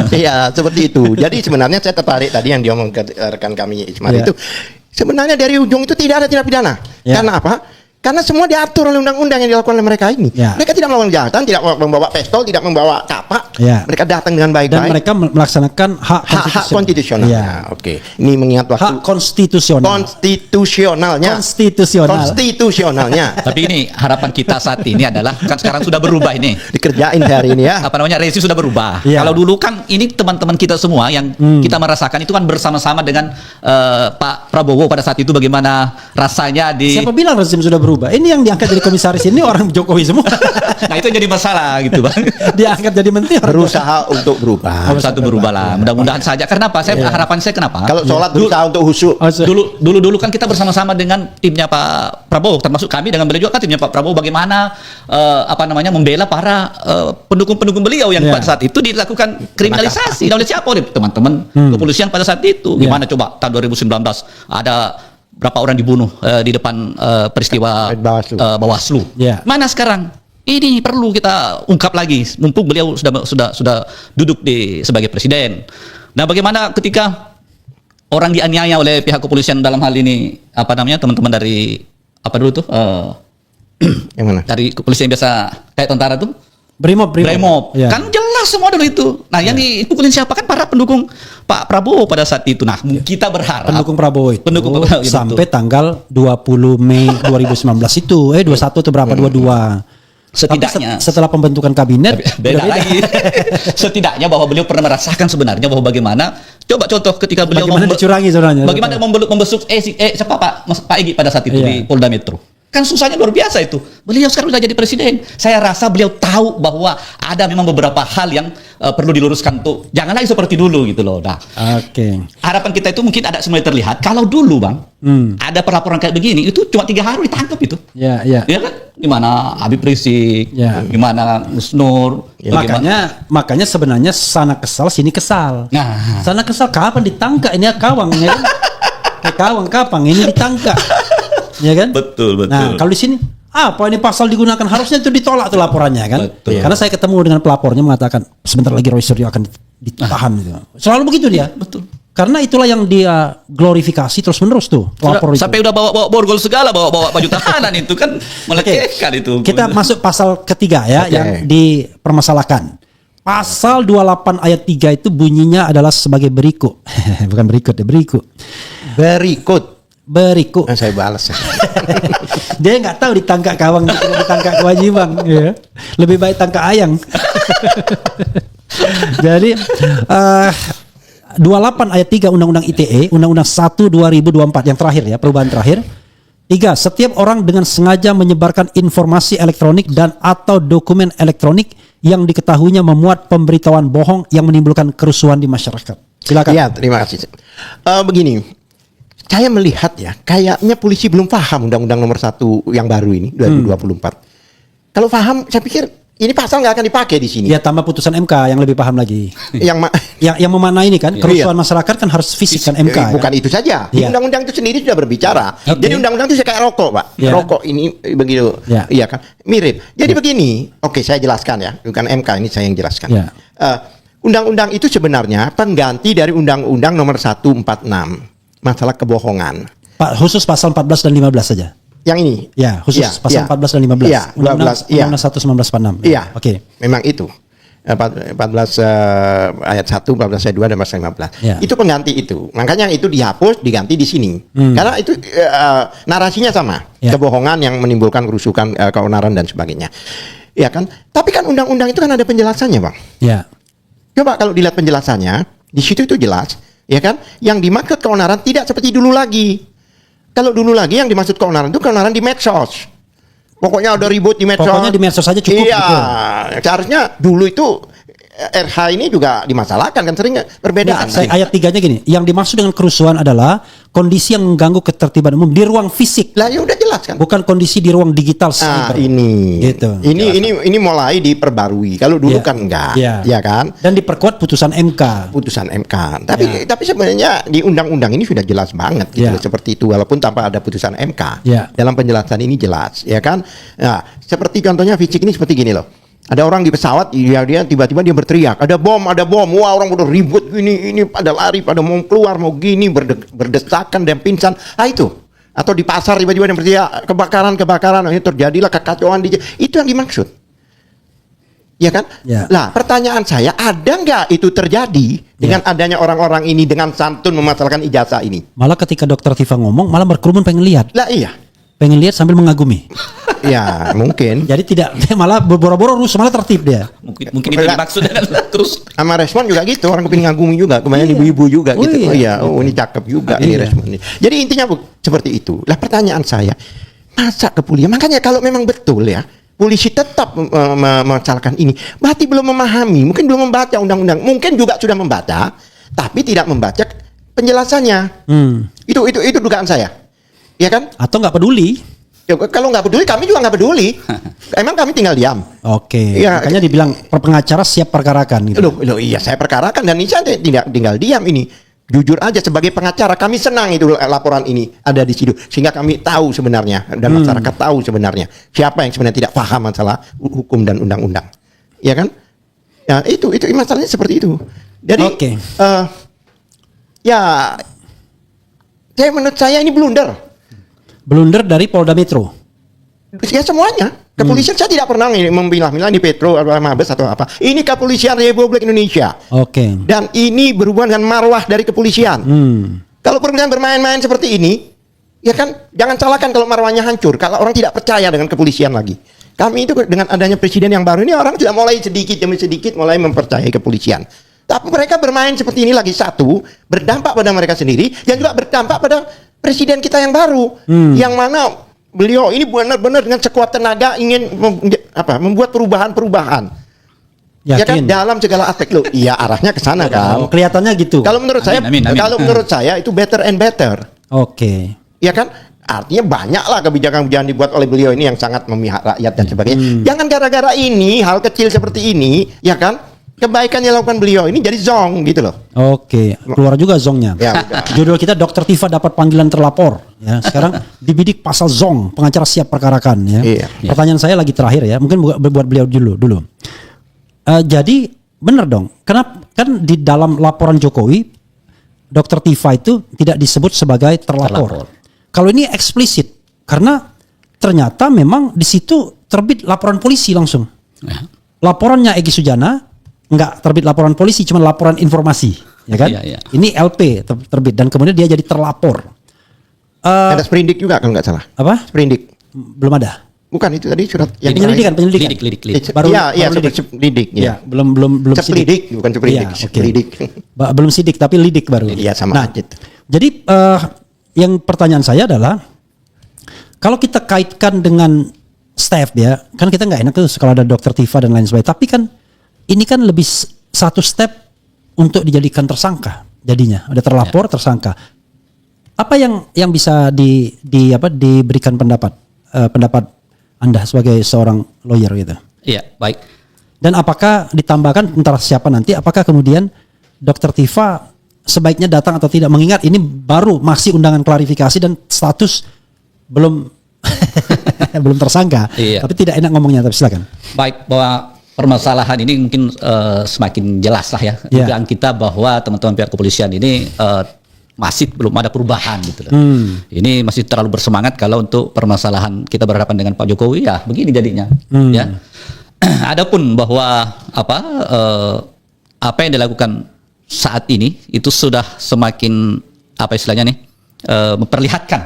Iya, seperti itu. Jadi sebenarnya saya tertarik tadi yang diomong ke rekan kami Ismail Iya. itu. Sebenarnya dari ujung itu tidak ada tindak pidana. Iya. Karena apa? Karena semua diatur oleh undang-undang yang dilakukan oleh mereka ini. Ya. Mereka tidak melakukan kejahatan, tidak membawa pistol, tidak membawa kapak. Ya. Mereka datang dengan Dan baik-baik. mereka melaksanakan Hak konstitusional. Ya. Oke. Ini mengingat waktu Hak konstitusional. konstitusionalnya. Konstitusional. Konstitusionalnya. Tapi ini harapan kita saat ini adalah kan sekarang sudah berubah ini. Dikerjain hari ini ya. Apa namanya, rezim sudah berubah. Iya. Kalau dulu kan ini teman-teman kita semua yang kita merasakan itu kan bersama-sama dengan Pak Prabowo pada saat itu bagaimana rasanya di. Siapa bilang rezim sudah berubah? Ini yang diangkat jadi komisaris ini orang Jokowi semua. Nah itu jadi masalah gitu bang. Diangkat jadi menteri orang Berusaha untuk berubah. Harus satu berubah lah. Mudah-mudahan saja. Karena apa? Harapan saya kenapa? Kalau sholat berusaha untuk khusyuk. Dulu kan kita bersama-sama dengan timnya Pak Prabowo, termasuk kami dengan beliau juga kan timnya Pak Prabowo bagaimana apa namanya membela para pendukung-pendukung beliau yang Ya. pada saat itu dilakukan kriminalisasi. Dan oleh siapa? Oleh teman-teman kepolisian pada saat itu. Gimana coba tahun 2019 ada berapa orang dibunuh di depan peristiwa Bawaslu. Bawaslu. Ya. Mana sekarang? Ini perlu kita ungkap lagi. Mumpung beliau sudah duduk sebagai presiden. Nah, bagaimana ketika orang dianiaya oleh pihak kepolisian dalam hal ini apa namanya teman-teman dari apa dulu tuh Yang mana? dari kepolisian biasa kayak tentara tuh Brimob. Brimob. Kan jelas semua dulu itu. Nah, yang dipukulin siapa kan para pendukung Pak Prabowo pada saat itu. Nah, kita berharap Pendukung Prabowo itu Pendukung Prabowo, iya, sampai betul. tanggal 20 Mei 2019 itu 21 atau berapa 22 Setidaknya. Tapi setelah pembentukan kabinet Beda udah lagi. Setidaknya bahwa beliau pernah merasakan sebenarnya bahwa bagaimana coba contoh ketika beliau Bagaimana dicurangi sebenarnya. bagaimana membesuk siapa Pak Egy pada saat itu Iya. di Polda Metro. Kan susahnya luar biasa itu. Beliau sekarang sudah jadi presiden. Saya rasa beliau tahu bahwa ada memang beberapa hal yang perlu diluruskan tuh. Jangan lagi seperti dulu gitu loh. Nah, Oke. harapan kita itu mungkin ada semuanya terlihat. Kalau dulu Bang, ada pelaporan kayak begini, itu cuma 3 hari ditangkap itu. Ya, ya. Ya kan? Di mana Habib Rizik, Ya. di mana Gus Nur, bagaimana- Makanya sebenarnya sana kesal sini kesal. Nah. Sana kesal kapan ditangkap ini ya kawang ya kan? Kayak kawang kapan ini ditangkap. Ya kan? Betul. Nah, kalau di sini apa ini pasal digunakan harusnya itu ditolak tuh laporannya kan? Betul. Karena saya ketemu dengan pelapornya mengatakan sebentar lagi Roy Suryo akan ditahan gitu. Selalu begitu dia. Betul. Karena itulah yang dia glorifikasi terus menerus tuh pelapor itu. Sampai udah bawa borgol segala, bawa baju tahanan itu kan melecehkan itu. Kita masuk pasal ketiga ya Oke. yang dipermasalahkan. Pasal 28 ayat 3 itu bunyinya adalah sebagai berikut. Bukan berikut ya, berikut. Berikut. Berikut. Saya balas. Dia nggak tahu ditangkap kawang tidak ditangkap kewajiban. Ya. Lebih baik tangkap ayang. Jadi 28 ayat 3 Undang-Undang ITE, Undang-Undang 1 2024 yang terakhir ya, perubahan terakhir. 3. Setiap orang dengan sengaja menyebarkan informasi elektronik dan atau dokumen elektronik yang diketahuinya memuat pemberitahuan bohong yang menimbulkan kerusuhan di masyarakat. Silakan. Ya, terima kasih. Begini, saya melihat ya, kayaknya polisi belum paham Undang-Undang Nomor 1 yang baru ini 2024. Kalau paham, saya pikir ini pasal nggak akan dipakai di sini. Ya tambah putusan MK yang lebih paham lagi. Yang memaknai ini kan kerusuhan masyarakat kan harus fisik kan MK. Bukan kan? itu saja. Iya. Undang-undang itu sendiri sudah berbicara. Oke. Jadi undang-undang itu kayak rokok, Pak. Iya. Rokok ini begitu. Iya. Iya kan? Mirip. Jadi begini. Oke, saya jelaskan ya. Bukan MK, ini saya yang jelaskan. Iya. Undang-undang itu sebenarnya pengganti dari Undang-Undang Nomor 146 masalah kebohongan. Pak khusus pasal 14 dan 15 saja. Yang ini. Ya, khusus Iya, pasal iya. 14 dan 15. Iya, 12, iya. Undang-Undang 1 1946. Iya. Oke. Memang itu. ayat 1, 14 ayat 2 dan pasal 15. Ya. Itu pengganti itu. Makanya itu dihapus, diganti di sini. Karena itu narasinya sama. Ya. Kebohongan yang menimbulkan kerusukan, keonaran dan sebagainya. Ya kan? Tapi kan undang-undang itu kan ada penjelasannya, Bang. Ya. Coba kalau dilihat penjelasannya, di situ itu jelas, ya kan? Yang dimaksud keonaran tidak seperti dulu lagi. Kalau dulu lagi yang dimaksud keonaran itu keonaran di medsos. Pokoknya ada ribut di medsos. Pokoknya di medsos saja cukup. Iya, gitu. seharusnya dulu itu RH ini juga dimasalahkan kan, sering berbeda. Nah, ayat 3-nya gini, yang dimaksud dengan kerusuhan adalah kondisi yang mengganggu ketertiban umum di ruang fisik, Lah ya udah jelas kan. bukan kondisi di ruang digital cyber. Ini, Gitu. ini mulai diperbarui. Kalau dulu Iya. kan enggak, Iya. ya kan? Dan diperkuat putusan MK. Putusan MK. Ya. Tapi sebenarnya di undang-undang ini sudah jelas banget gitu Ya. loh, seperti itu walaupun tanpa ada putusan MK. Ya. Dalam penjelasan ini jelas, ya kan? Nah, seperti contohnya fisik ini seperti gini loh. Ada orang di pesawat, dia tiba-tiba dia berteriak, ada bom. Wah, orang udah ribut ini pada lari, pada mau keluar, mau gini berdesakan dan pingsan. Nah itu. Atau di pasar tiba-tiba dia berteriak kebakaran, ini terjadilah kekacauan itu yang dimaksud. Ya kan? Ya. Lah, pertanyaan saya, ada nggak itu terjadi dengan adanya orang-orang ini dengan santun memasalkan ijazah ini? Malah ketika Dokter Tifa ngomong, malah berkerumun pengen lihat. Lah iya. Pengen lihat sambil mengagumi. Ya, mungkin. Jadi tidak, malah boro-boro rusuh, malah tertib dia. Mungkin itu dimaksud dengan terus. Sama respon juga gitu, orang kepingin ngagumi juga, kebanyakan Iya. ibu-ibu juga Oh, gitu. iya. Ini cakep juga ini Iya. responnya. Jadi intinya seperti itu. Lah pertanyaan saya, masa kepolisian? Makanya kalau memang betul ya, polisi tetap mencalalkan ini, berarti belum memahami, mungkin belum membaca undang-undang, mungkin juga sudah membaca, tapi tidak membaca penjelasannya. Itu dugaan saya, ya kan? Atau nggak peduli. Ya, kalau nggak peduli, kami juga nggak peduli. Emang kami tinggal diam. Oke. Iya. Makanya dibilang pengacara siap perkarakan gitu. Loh, iya saya perkarakan dan ini saya tidak tinggal diam ini. Jujur aja sebagai pengacara kami senang itu laporan ini ada di situ sehingga kami tahu sebenarnya dan masyarakat tahu sebenarnya siapa yang sebenarnya tidak paham masalah hukum dan undang-undang. Ya kan? Ya itu masalahnya seperti itu. Jadi Oke. ya menurut saya ini blunder. Blunder dari Polda Metro. Ya semuanya. Kepolisian saya tidak pernah memilah-milah ini Petro atau Mabes atau apa. Ini Kepolisian Republik Indonesia. Oke. Dan ini berhubungan dengan marwah dari kepolisian. Kalau kepolisian bermain-main seperti ini, ya kan jangan salahkan kalau marwahnya hancur. Kalau orang tidak percaya dengan kepolisian lagi. Kami itu dengan adanya presiden yang baru ini orang sudah mulai sedikit demi sedikit mulai mempercayai kepolisian. Tapi mereka bermain seperti ini lagi, satu berdampak pada mereka sendiri dan juga berdampak pada presiden kita yang baru, yang mana beliau ini benar-benar dengan sekuat tenaga ingin membuat perubahan-perubahan. Ya kan Yakin? dalam segala aspek loh. Iya arahnya ke sana kan. Kelihatannya gitu. Kalau menurut saya, Amin. kalau menurut saya itu better and better. Oke. Ya kan? Artinya banyaklah kebijakan-kebijakan dibuat oleh beliau ini yang sangat memihak rakyat dan sebagainya. Jangan gara-gara ini hal kecil seperti ini, ya kan? Kebaikan yang dilakukan beliau ini jadi zong gitu loh. Oke, keluar juga zongnya. Ya, udah. Judul kita Dokter Tifa dapat panggilan terlapor. Ya, sekarang dibidik pasal zong, pengacara siap perkarakan. Ya. Iya. Pertanyaan saya lagi terakhir ya, mungkin buat beliau dulu. Jadi benar dong, kenapa kan di dalam laporan Jokowi, Dokter Tifa itu tidak disebut sebagai terlapor. Kalau ini eksplisit, karena ternyata memang di situ terbit laporan polisi langsung. Ya. Laporannya Egy Sujana nggak terbit laporan polisi, cuma laporan informasi, ya kan? Iya. Ini LP terbit dan kemudian dia jadi terlapor. Ada sprindik juga kalau nggak salah. Apa? Sprindik. Belum ada. Bukan itu tadi surat yang Penyelidikan. Lidik. Iya, lidik. sprindik Ya, ya. belum Sepelidik, bukan sepelidik, Iya, oke. sepelidik. Belum sidik tapi lidik baru. Iya, sama Nah, aja. jadi yang pertanyaan saya adalah kalau kita kaitkan dengan staff ya, kan kita nggak enak tuh kalau ada Dokter Tifa dan lain sebagainya. Tapi kan ini kan lebih satu step untuk dijadikan tersangka. Jadinya ada terlapor, tersangka. Apa yang bisa diberikan pendapat Anda sebagai seorang lawyer gitu? Iya, baik. Dan apakah ditambahkan entah siapa nanti, apakah kemudian Dokter Tifa sebaiknya datang atau tidak, mengingat ini baru masih undangan klarifikasi dan status belum belum tersangka. Iya. Tapi tidak enak ngomongnya, tapi silakan. Baik, bahwa permasalahan ini mungkin semakin jelas lah ya. Ya. Dugaan kita bahwa teman-teman pihak kepolisian ini masih belum ada perubahan gitu loh. Ini masih terlalu bersemangat kalau untuk permasalahan kita berhadapan dengan Pak Jokowi ya begini jadinya. Ya. Adapun bahwa apa yang dilakukan saat ini itu sudah semakin apa istilahnya nih memperlihatkan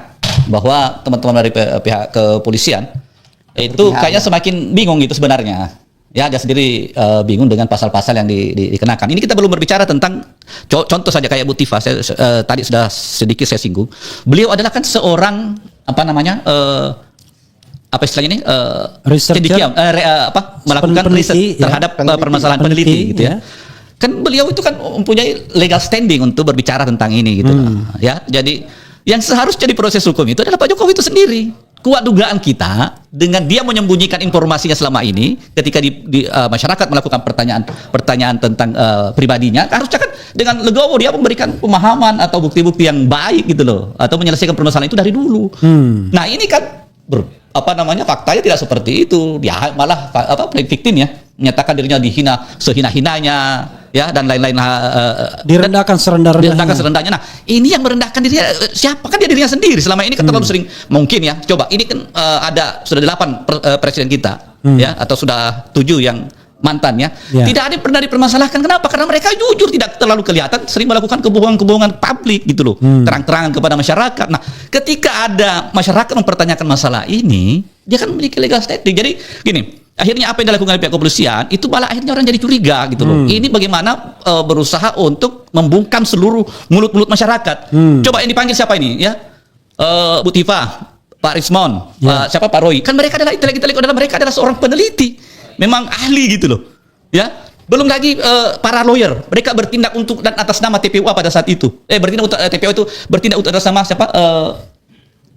bahwa teman-teman dari pihak kepolisian itu kayaknya semakin bingung gitu sebenarnya. Ya, dia sendiri bingung dengan pasal-pasal yang dikenakan. Ini kita belum berbicara tentang contoh saja kayak Bu Tifa. Saya tadi sudah sedikit saya singgung. Beliau adalah kan seorang apa namanya apa istilahnya ini Researcher, melakukan riset peneliti, terhadap permasalahan peneliti gitu ya. Kan beliau itu kan mempunyai legal standing untuk berbicara tentang ini gitu ya. Jadi yang seharusnya di proses hukum itu adalah Pak Jokowi itu sendiri. Kuat dugaan kita dengan dia menyembunyikan informasinya selama ini ketika di masyarakat melakukan pertanyaan tentang pribadinya, harusnya kan dengan legowo dia memberikan pemahaman atau bukti-bukti yang baik gitu loh, atau menyelesaikan permasalahan itu dari dulu. Nah ini kan faktanya tidak seperti itu. Dia malah victim ya, menyatakan dirinya dihina sehina-hinanya ya, dan lain-lain direndahkan serendah-rendahnya. Nah ini yang merendahkan dirinya siapa? Kan dia dirinya sendiri. Selama ini kan terlalu sering mungkin ya, coba ini kan sudah 8 presiden kita ya, atau sudah 7 yang mantannya, tidak ada yang pernah dipermasalahkan. Kenapa? Karena mereka jujur, tidak terlalu kelihatan, sering melakukan kebohongan-kebohongan publik gitu loh, terang-terangan kepada masyarakat. Nah ketika ada masyarakat mempertanyakan masalah ini, dia kan memiliki legal standing. Jadi gini, akhirnya apa yang dilakukan oleh pihak kepolisian itu malah akhirnya orang jadi curiga gitu loh. Ini bagaimana berusaha untuk membungkam seluruh mulut-mulut masyarakat. Coba yang dipanggil siapa ini ya? Bu Tifa, Pak Rismon, Pak Roy. Kan mereka adalah intelek-intelek, mereka adalah seorang peneliti, memang ahli gitu loh. Ya, belum lagi para lawyer. Mereka bertindak untuk dan atas nama TPUA pada saat itu. Bertindak untuk TPUA itu bertindak untuk atas nama siapa?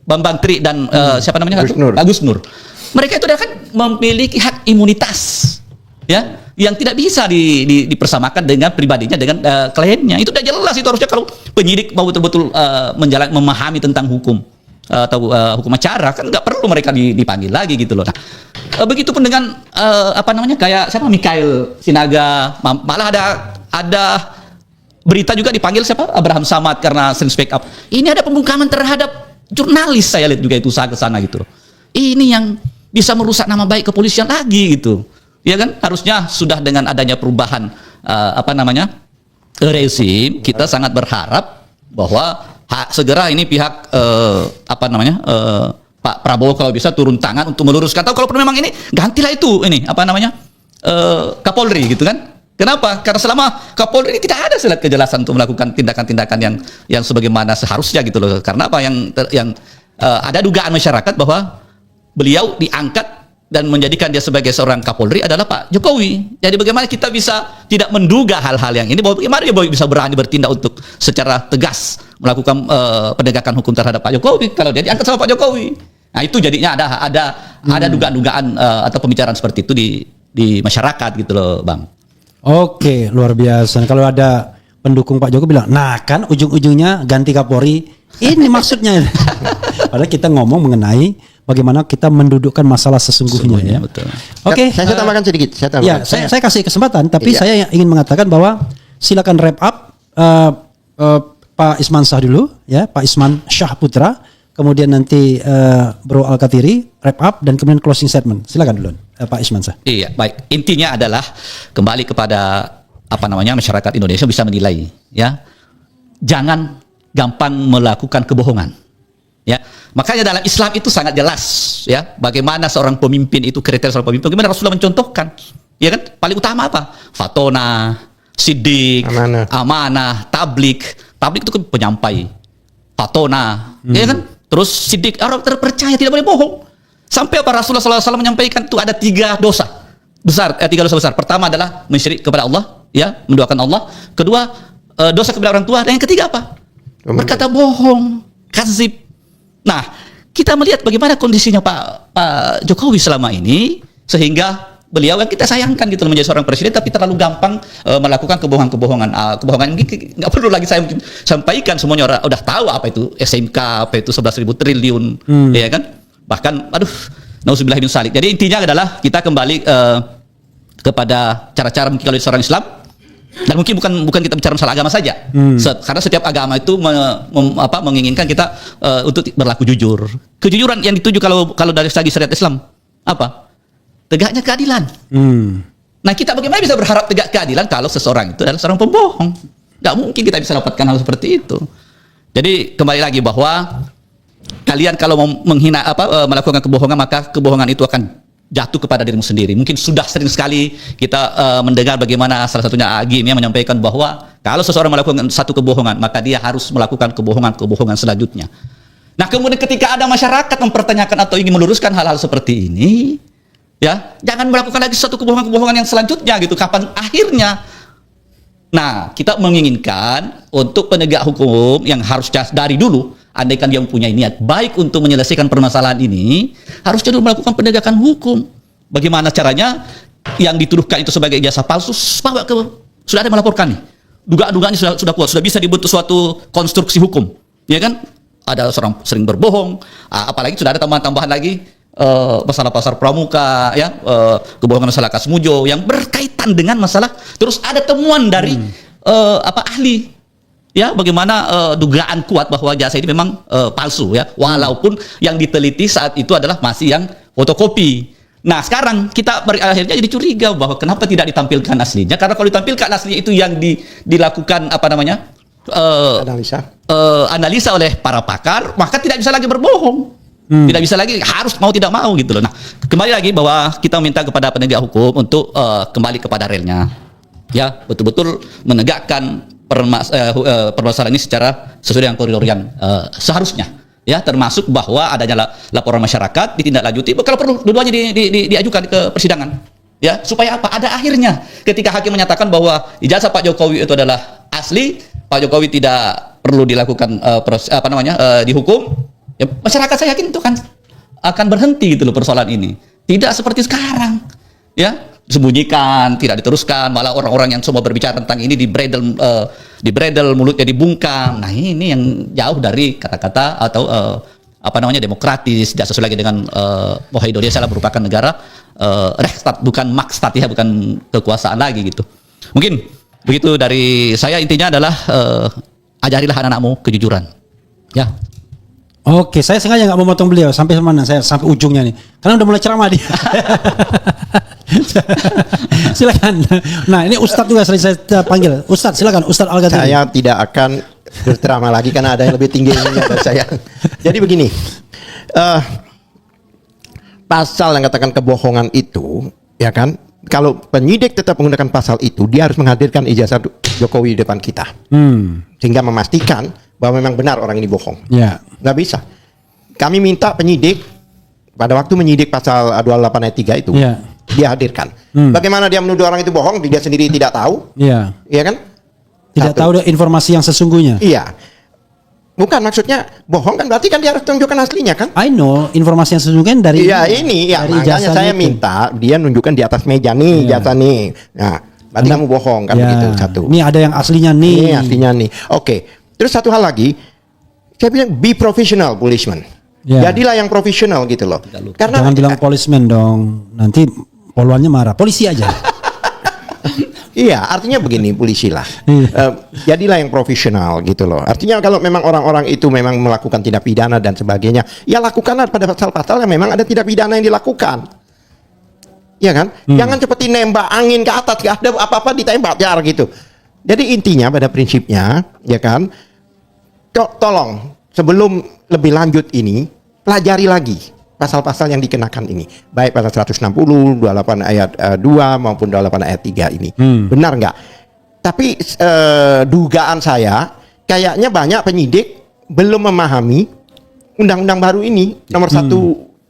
Bambang Tri dan siapa namanya? Agus Nur. Mereka itu adalah kan memiliki hak imunitas ya, yang tidak bisa dipersamakan dengan pribadinya dengan kliennya. Itu sudah jelas, itu harusnya kalau penyidik mau betul-betul memahami tentang hukum atau hukum acara, kan nggak perlu mereka dipanggil lagi gitu loh. Nah, begitupun dengan kayak siapa, Mikhail Sinaga, malah ada berita juga dipanggil siapa, Abraham Samad karena sering speak up. Ini ada pembungkaman terhadap jurnalis, saya lihat juga itu usaha ke sana gitu loh. Ini yang bisa merusak nama baik kepolisian lagi gitu. Ya kan, harusnya sudah dengan adanya perubahan rezim, kita sangat berharap bahwa segera ini pihak Pak Prabowo kalau bisa turun tangan untuk meluruskan. Atau kalau memang ini gantilah itu Kapolri gitu kan. Kenapa? Karena selama Kapolri ini tidak ada kejelasan untuk melakukan tindakan-tindakan yang sebagaimana seharusnya gitu loh. Karena apa yang ada dugaan masyarakat bahwa beliau diangkat dan menjadikan dia sebagai seorang Kapolri adalah Pak Jokowi. Jadi bagaimana kita bisa tidak menduga hal-hal yang ini, bahwa bagaimana dia bisa berani bertindak untuk secara tegas melakukan penegakan hukum terhadap Pak Jokowi kalau dia diangkat sama Pak Jokowi. Nah itu jadinya ada dugaan-dugaan atau pembicaraan seperti itu di masyarakat gitu loh, Bang. Oke, luar biasa. Kalau ada pendukung Pak Jokowi bilang, nah kan ujung-ujungnya ganti Kapolri, ini maksudnya. Padahal kita ngomong mengenai bagaimana kita mendudukkan masalah sesungguhnya. Ya. Betul. Oke, saya tambahkan sedikit. Saya kasih kesempatan, tapi saya ingin mengatakan bahwa silakan wrap up Pak Isman Shah dulu, ya, Pak Isman Shah Putra, kemudian nanti Bro Al-Katiri wrap up dan kemudian closing statement. Silakan dulu, Pak Isman Shah. Iya, baik. Intinya adalah kembali kepada masyarakat Indonesia bisa menilai, ya. Jangan gampang melakukan kebohongan. Ya, makanya dalam Islam itu sangat jelas, ya, bagaimana seorang pemimpin itu, kriteria seorang pemimpin, bagaimana Rasulullah mencontohkan, ya kan, paling utama apa? Fatona, sidik, amanah, tablik itu kan penyampai, fatona, ya kan, terus sidik, orang terpercaya, tidak boleh bohong. Sampai apa Rasulullah SAW menyampaikan itu ada 3 dosa besar, 3 dosa besar. Pertama adalah mensyirik kepada Allah, ya, menduakan Allah. Kedua, dosa kepada orang tua, dan yang ketiga apa? Berkata bohong, kazib. Nah, kita melihat bagaimana kondisinya Pak Jokowi selama ini, sehingga beliau yang kita sayangkan gitu menjadi seorang presiden tapi terlalu gampang melakukan kebohongan nggak perlu lagi saya mungkin sampaikan, semuanya orang udah tahu apa itu SMK, apa itu 11.000 triliun, ya kan, bahkan nauzubillah min dzalik. Jadi intinya adalah kita kembali kepada cara-cara mungkin kalau seorang Islam, dan mungkin bukan kita bicara masalah agama saja, karena setiap agama itu menginginkan kita untuk berlaku jujur. Kejujuran yang dituju kalau dari segi syariat Islam apa? Tegaknya keadilan. Nah, kita bagaimana bisa berharap tegak keadilan kalau seseorang itu adalah seorang pembohong? Nggak mungkin kita bisa dapatkan hal seperti itu. Jadi kembali lagi bahwa kalian kalau mau menghina melakukan kebohongan, maka kebohongan itu akan jatuh kepada dirimu sendiri. Mungkin sudah sering sekali kita mendengar bagaimana salah satunya Agim yang menyampaikan bahwa kalau seseorang melakukan satu kebohongan, maka dia harus melakukan kebohongan selanjutnya. Nah, kemudian ketika ada masyarakat mempertanyakan atau ingin meluruskan hal-hal seperti ini, ya, jangan melakukan lagi satu kebohongan yang selanjutnya gitu. Kapan akhirnya? Nah, kita menginginkan untuk penegak hukum yang harusnya dari dulu, andaikan dia mempunyai niat baik untuk menyelesaikan permasalahan ini, harusnya dulu melakukan penegakan hukum. Bagaimana caranya? Yang dituduhkan itu sebagai ijazah palsu, bawa ke, sudah ada yang melaporkan nih. Dugaan-dugaannya sudah kuat, sudah bisa dibentuk suatu konstruksi hukum, ya kan? Ada seorang sering berbohong, apalagi sudah ada tambahan-tambahan lagi masalah pasar pramuka, ya, kebohongan masalah Kasmujo yang berkaitan dengan masalah. Terus ada temuan dari ahli, ya, bagaimana dugaan kuat bahwa jasa ini memang palsu, ya, walaupun yang diteliti saat itu adalah masih yang fotokopi. Nah, sekarang kita akhirnya jadi curiga bahwa kenapa tidak ditampilkan aslinya? Karena kalau ditampilkan aslinya itu yang dilakukan analisa oleh para pakar, maka tidak bisa lagi berbohong. Tidak bisa lagi, harus mau tidak mau gitu loh. Nah, kembali lagi bahwa kita minta kepada penegak hukum untuk kembali kepada relnya, ya, betul-betul menegakkan permasalahan ini secara sesuai dengan koridor yang seharusnya, ya, termasuk bahwa adanya laporan masyarakat ditindaklanjuti, kalau perlu dua-duanya diajukan ke persidangan, ya, supaya apa? Ada akhirnya ketika hakim menyatakan bahwa ijazah Pak Jokowi itu adalah asli, Pak Jokowi tidak perlu dilakukan dihukum. Ya, masyarakat saya yakin itu akan berhenti gitu loh persoalan ini. Tidak seperti sekarang, ya, disembunyikan, tidak diteruskan, malah orang-orang yang semua berbicara tentang ini di bredel mulutnya dibungkam. Nah, ini yang jauh dari kata-kata atau demokratis, tidak sesuai lagi dengan bahwa Indonesia merupakan negara Rechtsstaat, bukan Marktstaat, ya, bukan kekuasaan lagi gitu. Mungkin begitu dari saya, intinya adalah ajarilah anak-anakmu kejujuran, ya. Oke, saya sengaja nggak memotong beliau sampai mana, saya sampai ujungnya nih, karena udah mulai ceramah dia. Silakan. Nah, ini Ustadz juga sering saya panggil. Ustadz, silakan, Ustadz Al-Ghazali. Saya tidak akan berceramah lagi karena ada yang lebih tinggi dari saya. Jadi begini, pasal yang katakan kebohongan itu, ya kan? Kalau penyidik tetap menggunakan pasal itu, dia harus menghadirkan ijazah Jokowi di depan kita, sehingga memastikan bahwa memang benar orang ini bohong. Ya. Nggak bisa. Kami minta penyidik pada waktu menyidik pasal 28 ayat 3 itu, ya, dia hadirkan. Bagaimana dia menuduh orang itu bohong, dia sendiri tidak tahu. Iya. Iya kan? Tidak tahu informasi yang sesungguhnya. Iya. Bukan, maksudnya bohong kan berarti kan dia harus tunjukkan aslinya kan? I know, informasi yang sesungguhnya dari makanya saya minta dia nunjukkan di atas meja nih, jasa nih. Nah, berarti kamu bohong kan, begitu satu. Ini ada yang aslinya nih. Ini aslinya nih. Oke. Terus satu hal lagi, saya bilang be professional policeman. Jadilah yang profesional gitu loh. Karena jangan bilang policeman dong, nanti poluannya marah. Polisi aja. Iya, artinya begini, polisi lah. Jadilah yang profesional gitu loh. Artinya kalau memang orang-orang itu memang melakukan tindak pidana dan sebagainya, ya lakukanlah pada pasal-pasal yang memang ada tindak pidana yang dilakukan. Iya kan? Jangan seperti nembak angin ke atas, gak ada apa-apa ditembak jar gitu. Jadi intinya pada prinsipnya, ya kan? Tolong sebelum lebih lanjut ini pelajari lagi pasal-pasal yang dikenakan ini, baik pasal 160, 28 ayat 2 maupun 28 ayat 3 ini. Benar nggak? Tapi dugaan saya kayaknya banyak penyidik belum memahami undang-undang baru ini nomor 1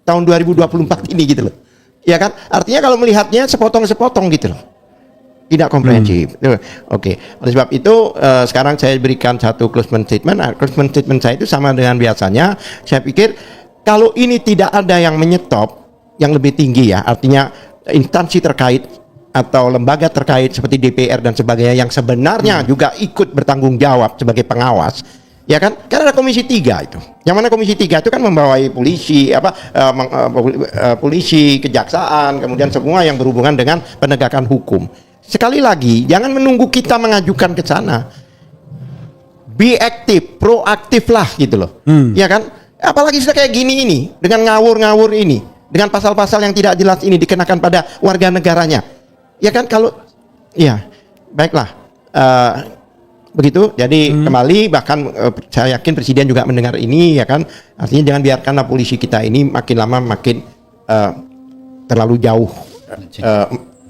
tahun 2024 ini gitu loh. Ya kan? Artinya kalau melihatnya sepotong-sepotong gitu loh. Tidak komprehensif. Oke. Oleh sebab itu sekarang saya berikan satu closing statement. Closing statement saya itu sama dengan biasanya. Saya pikir kalau ini tidak ada yang menyetop yang lebih tinggi, ya, artinya instansi terkait atau lembaga terkait seperti DPR dan sebagainya yang sebenarnya juga ikut bertanggung jawab sebagai pengawas, ya kan? Karena ada Komisi 3 itu. Yang mana Komisi 3 itu kan membawai polisi, polisi, kejaksaan, kemudian semua yang berhubungan dengan penegakan hukum. Sekali lagi, jangan menunggu kita mengajukan ke sana. Be aktif, proaktif lah gitu loh. Ya kan? Apalagi sudah kayak gini ini, dengan ngawur-ngawur ini, dengan pasal-pasal yang tidak jelas ini dikenakan pada warga negaranya. Ya kan kalau ya baiklah. Begitu. Jadi kembali bahkan saya yakin presiden juga mendengar ini ya kan. Artinya jangan biarkanlah polisi kita ini makin lama makin terlalu jauh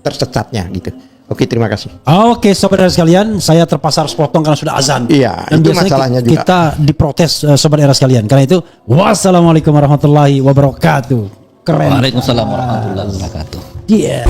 tersesatnya gitu. Oke, terima kasih. Oke, sobat era sekalian, saya terpaksa harus potong karena sudah azan. Iya, dan itu biasanya masalahnya juga. kita diprotes sobat era sekalian. Karena itu, wassalamualaikum warahmatullahi wabarakatuh. Keren. Waalaikumsalam warahmatullahi wabarakatuh. Yeah.